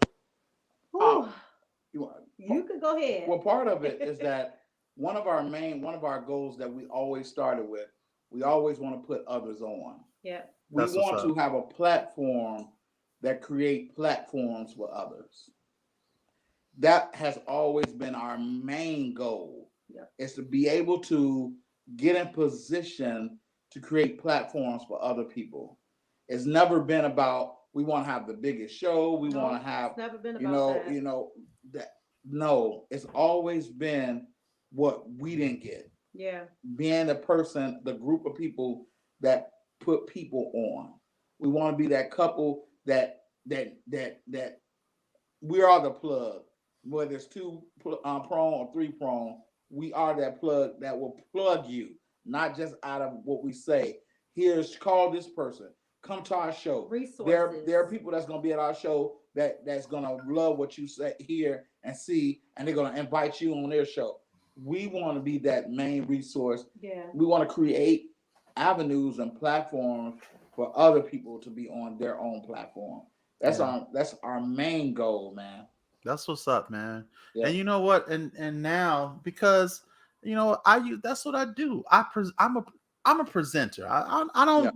You could go ahead. Well, part of it is that one of our goals that we always started with, we always want to put others on. Yeah. We want to have a platform that create platforms for others. That has always been our main goal, is to be able to get in position to create platforms for other people. It's never been about, we want to have the biggest show. We want to have, it's never been about that. No, it's always been what we didn't get. Yeah. Being the group of people that put people on. We want to be that couple that we are the plug. Whether it's 2 prong or 3 prong, we are that plug that will plug you, not just out of what we say. Call this person, come to our show. Resources. There are people that's going to be at our show that's going to love what you say, hear, and see, and they're going to invite you on their show. We want to be that main resource. Yeah. We want to create avenues and platforms for other people to be on their own platform. That's our main goal, man. That's what's up, man. Yeah. And you know what? And now, because that's what I do. I'm a presenter. I don't. Yeah.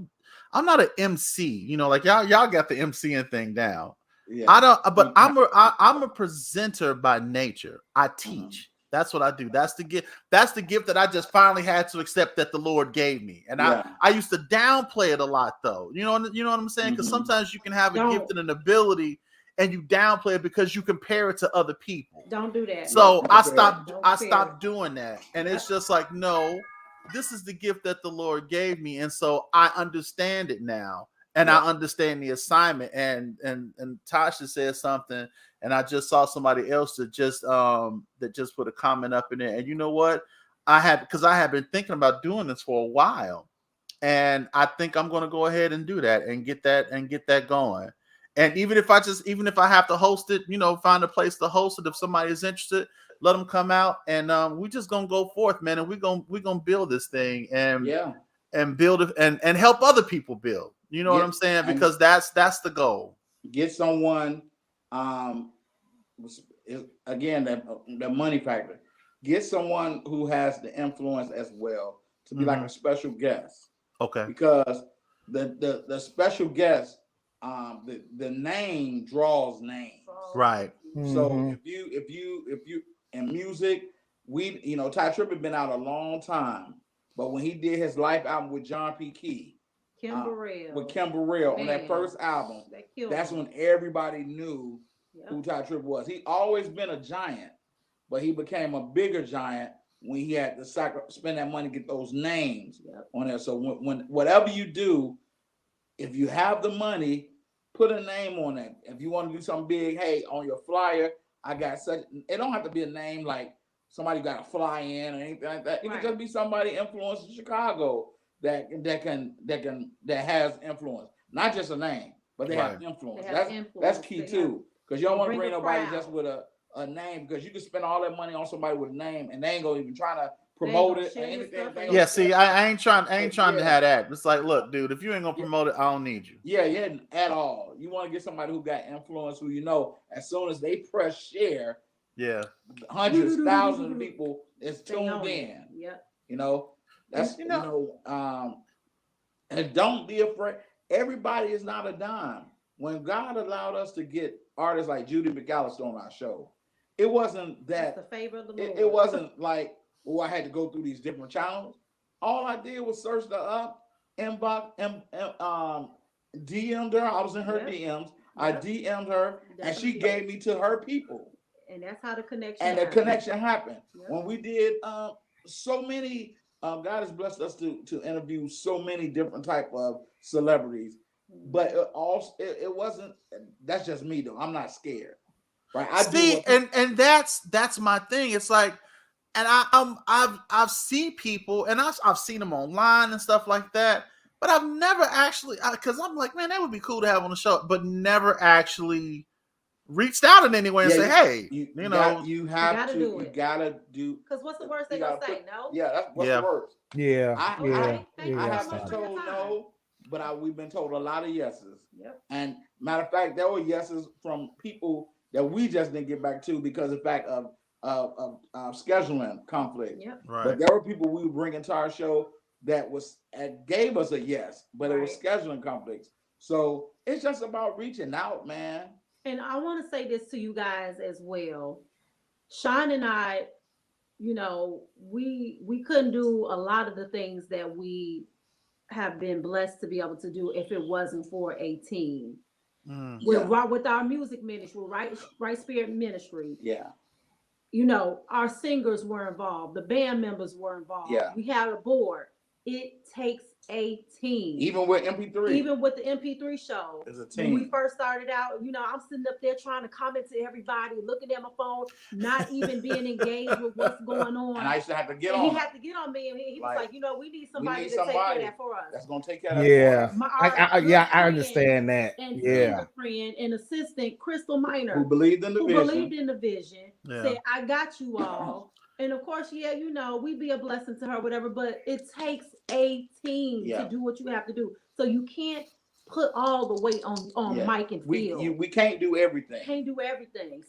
I'm not an MC. Like y'all got the MCing thing down. Yeah. I don't. But I'm a presenter by nature. I teach. That's what I do. That's the gift. That's the gift that I just finally had to accept that the Lord gave me. And I used to downplay it a lot, though. You know what I'm saying? Because sometimes you can have a gift and an ability, and you downplay it because you compare it to other people. Don't do that. So I stopped doing that. And it's just like, no, this is the gift that the Lord gave me. And so I understand it now. And I understand the assignment. And Tasha said something, and I just saw somebody else that just put a comment up in there. And you know what? Because I have been thinking about doing this for a while. And I think I'm going to go ahead and do that and get that going. And even if I have to host it, find a place to host it. If somebody is interested, let them come out, and we just gonna go forth, man. And we're gonna build this thing and build it and help other people build. You know what I'm saying? Because that's the goal. Get someone, again, the money factor. Get someone who has the influence as well to be like a special guest. Okay. Because the special guest. The name draws names, right? So if you in music, Ty Tripp has been out a long time, But when he did his life album with John P. Key, with Kim Burrell on that first album, that's when everybody knew who Ty Tripp was. He always been a giant, but he became a bigger giant when he had to spend that money to get those names on there. So when whatever you do, if you have the money, put a name on it. If you want to do something big, hey, on your flyer, I got such. It don't have to be a name like somebody got to fly in or anything like that. It can just be somebody influenced in Chicago that has influence, not just a name, but they have influence. That's key too, because you don't want to bring nobody just with a name, because you can spend all that money on somebody with a name and they ain't gonna even try to promote it or anything. Yeah, see, I ain't trying to have that. It's like, look, dude, if you ain't gonna promote it, I don't need you. Yeah, at all. You want to get somebody who got influence, who as soon as they press share, hundreds, thousands of people is tuned in. That's and don't be afraid. Everybody is not a dime. When God allowed us to get artists like Judy McAllister on our show, it wasn't that the favor of the Lord. It wasn't like, I had to go through these different channels. All I did was search her up, inbox, DM'd her. I was in her DMs. I DM'd her, and she gave me to her people. And that's how the connection happened. The connection happened. When we did so many, God has blessed us to interview so many different type of celebrities. But it wasn't. That's just me though. I'm not scared, right? And that's my thing. It's like, and I've seen people, and I've seen them online and stuff like that. But I've never actually, because I'm like, man, that would be cool to have on the show, but never actually reached out in any way and say, hey, you gotta do. Because what's the worst they gonna say? No. Yeah, that's what's the worst. Yeah, I have been told no. But we've been told a lot of yeses. And matter of fact, there were yeses from people that we just didn't get back to because of the fact of scheduling conflict. Right. But there were people we would bring into our show that gave us a yes, but it was scheduling conflicts. So it's just about reaching out, man. And I want to say this to you guys as well. Chaun and I, we couldn't do a lot of the things that we have been blessed to be able to do if it wasn't for a team. With our music ministry, right Spirit Ministry. Our singers were involved, the band members were involved. We had a board. It takes a team. Even with MP3. Even with the MP3 show. It's a team. When we first started out, I'm sitting up there trying to comment to everybody, looking at my phone, not even being engaged with what's going on. And I used to have to get on. He had to get on me, and he was like, we need somebody to take care of that for us. That's going to take care of that for us. I understand that. And a friend and assistant, Crystal Minor. Who believed in the vision. Said, I got you all. And of course, we be a blessing to her, whatever, but it takes a team to do what you have to do. So you can't put all the weight on Mike and Phil. We can't do everything.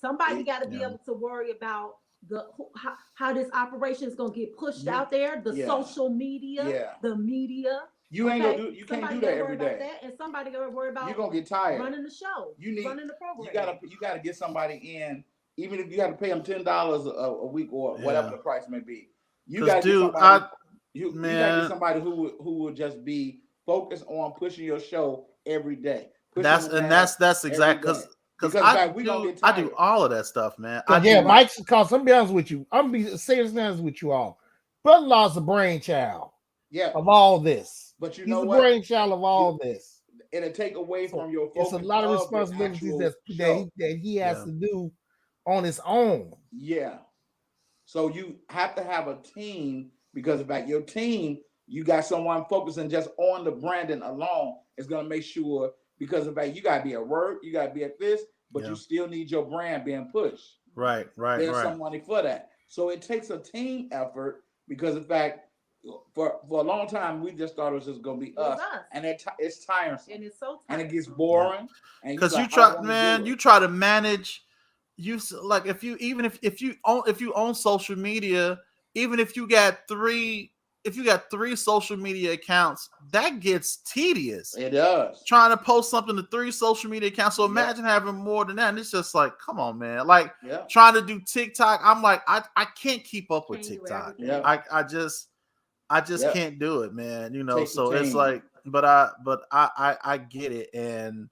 Somebody got to be able to worry about how this operation is going to get pushed out there, the social media, the media. You can't do that every day. And somebody got to worry about you're going to get tired running the show, running the program. You got to get somebody in. Even if you have to pay them $10 a week or whatever the price may be, you got to get somebody who will just be focused on pushing your show every day. That's exactly because I do all of that stuff, man. Mike's because I'm be honest with you. I'm be serious honest with you all. Brother-in-law's the brainchild of all this. But he's the brainchild of all this. It'll take away from your focus. It's a lot of responsibilities that he has to do on its own. So you have to have a team, because about your team, you got someone focusing just on the branding alone. It's going to make sure, because of that, you got to be at work, you got to be at this, but you still need your brand being pushed. Right. There's some money for that. So it takes a team effort, because in fact, for a long time, we just thought it was just going to be us. And it's tiresome. And it's so tiresome. And it gets boring. Because you try to manage. If you own social media, even if you got three social media accounts, that gets tedious. It does. Trying to post something to 3 social media accounts. So imagine having more than that. And it's just like, come on, man. Trying to do TikTok. I'm like, I can't keep up with TikTok. I just can't do it, man. You know, so it's team. like, but I get it, and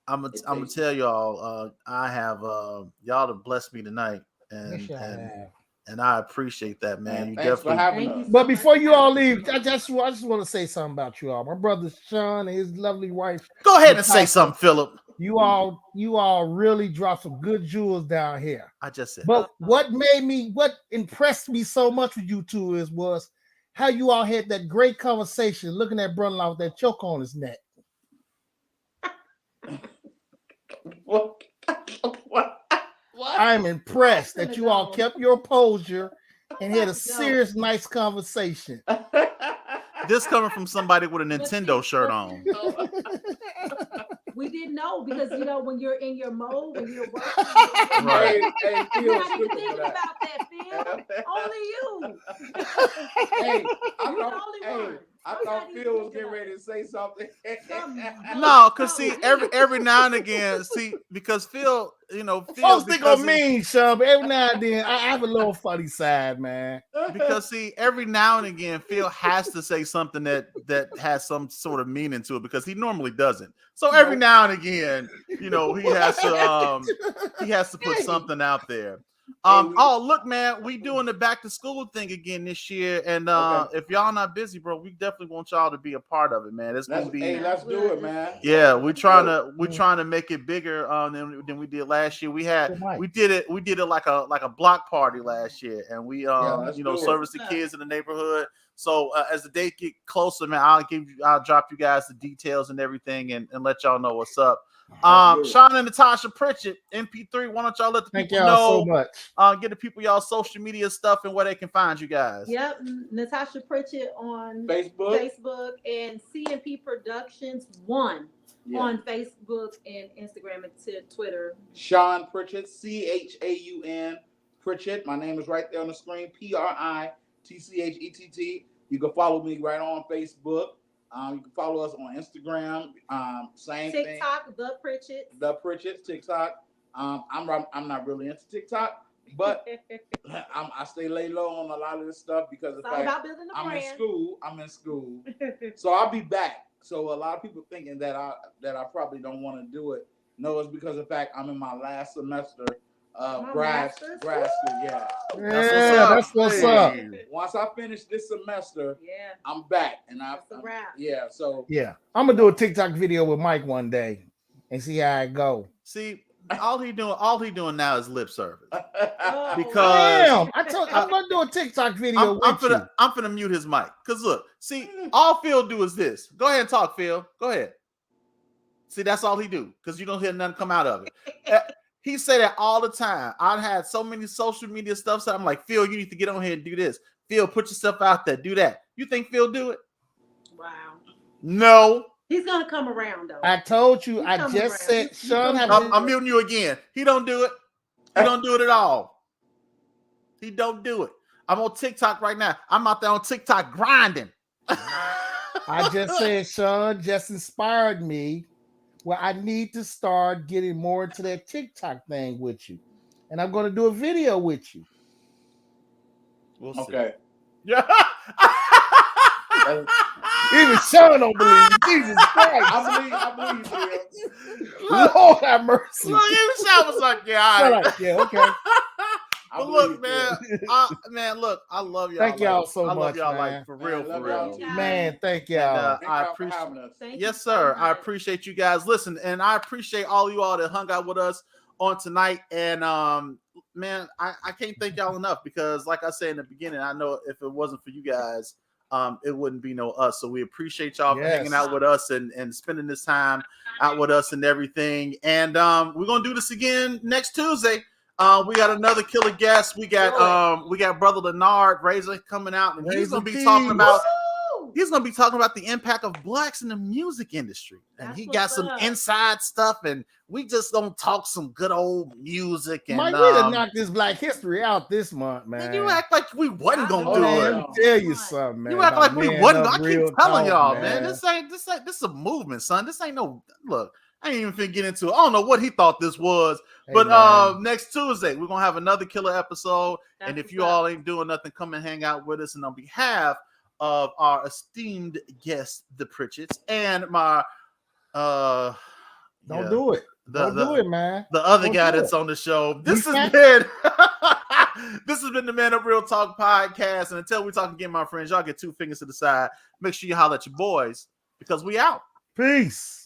I'm gonna tell y'all, I have y'all have blessed me tonight, and I appreciate that, man. You thanks definitely. for having us. But before you all leave, I just want to say something about you all. My brother Chaun and his lovely wife. Go ahead and say something, Philip. You all really dropped some good jewels down here. I just said. But what impressed me so much with you two was how you all had that great conversation looking at brother-in-law with that choke on his neck. What? I'm impressed that you all kept your posture and had a serious, nice conversation. This coming from somebody with a Nintendo shirt on. We didn't know because when you're in your mode, when you're working, Right. You're not even thinking about that, Phil. Only you. Hey, You're the only one. I thought Phil was getting ready to say something. No, because see, every now and again, because Phil, folks think I'm mean, Sean, but every now and then I have a little funny side, man. Because see, every now and again, Phil has to say something that has some sort of meaning to it because he normally doesn't. So every now and again, he has to put something out there. Oh, look, man, we doing the back to school thing again this year, and if y'all not busy, bro, we definitely want y'all to be a part of it, man. It's gonna be. Let's do it, man. Yeah, we're trying to make it bigger than we did last year. We did it like a block party last year, and we service the kids in the neighborhood. So as the date get closer, man, I'll drop you guys the details and everything, and let y'all know what's up. Chaun and Natasha Pritchett, MP3. Why don't y'all let the people know? So much. Get the people y'all social media stuff and where they can find you guys. Yep, Natasha Pritchett on Facebook and CMP Productions 1 on Facebook and Instagram and Twitter. Chaun Pritchett, CHAUN Pritchett. My name is right there on the screen. PRITCHETT. You can follow me right on Facebook. You can follow us on Instagram. Same thing. TikTok, The Pritchett, TikTok. I'm not really into TikTok, but I stay lay low on a lot of this stuff because of the fact I'm in school. So I'll be back. So a lot of people thinking that I probably don't want to do it. No, it's because of the fact I'm in my last semester of grad school. Yeah. That's what's up. Once I finish this semester, I'm back, and I'm gonna do a TikTok video with Mike one day and see how it go. See, all he doing now is lip service. Because I'm gonna do a TikTok video. I'm finna mute his mic. Cause look, see, all Phil do is this. Go ahead and talk, Phil. Go ahead. See, that's all he do. Cause you don't hear nothing come out of it. He say that all the time. I've had so many social media stuff. So I'm like, Phil, you need to get on here and do this. Phil, put yourself out there. Do that. You think Phil do it? Wow. No. He's gonna come around though. I told you. I just said, Sean. I'm muting you again. He don't do it. He don't do it at all. He don't do it. I'm on TikTok right now. I'm out there on TikTok grinding. I just said, Sean just inspired me. Well, I need to start getting more into that TikTok thing with you. And I'm going to do a video with you. We'll see. Okay. Yeah. Even Sean don't believe it. Jesus Christ. I believe you. Lord have mercy. Look, even Sean was like, yeah, all right. Yeah, okay. But look, man, I love y'all. Thank y'all so much. I love y'all, man. like for real. Man, thank y'all. And, I appreciate. Yes, sir. I appreciate you guys. Listen, and I appreciate all you all that hung out with us on tonight. And man, I can't thank y'all enough because, like I said in the beginning, I know if it wasn't for you guys, it wouldn't be no us. So we appreciate y'all for hanging out with us and spending this time out with us and everything. And we're gonna do this again next Tuesday. We got another killer guest. We got Brother Leonard Razor coming out, and he's gonna be talking about the impact of blacks in the music industry. And he got some inside stuff, and we just gonna talk some good old music. And Mike, we done knocked this Black History out this month, man. You act like we wasn't gonna do it. Let me tell you something, man. You act like we wasn't. I keep telling y'all, man. This is a movement, son. This ain't no look. I ain't even finna get into it. I don't know what he thought this was, but next Tuesday we're gonna have another killer episode. And if you all ain't doing nothing, come and hang out with us. And on behalf of our esteemed guest, the Pritchetts, and my Don't do it. Don't do it, man. The other Don't guy that's on the show. This has been the Man Up Real Talk podcast. And until we talk again, my friends, y'all get 2 fingers to the side. Make sure you holler at your boys because we out. Peace.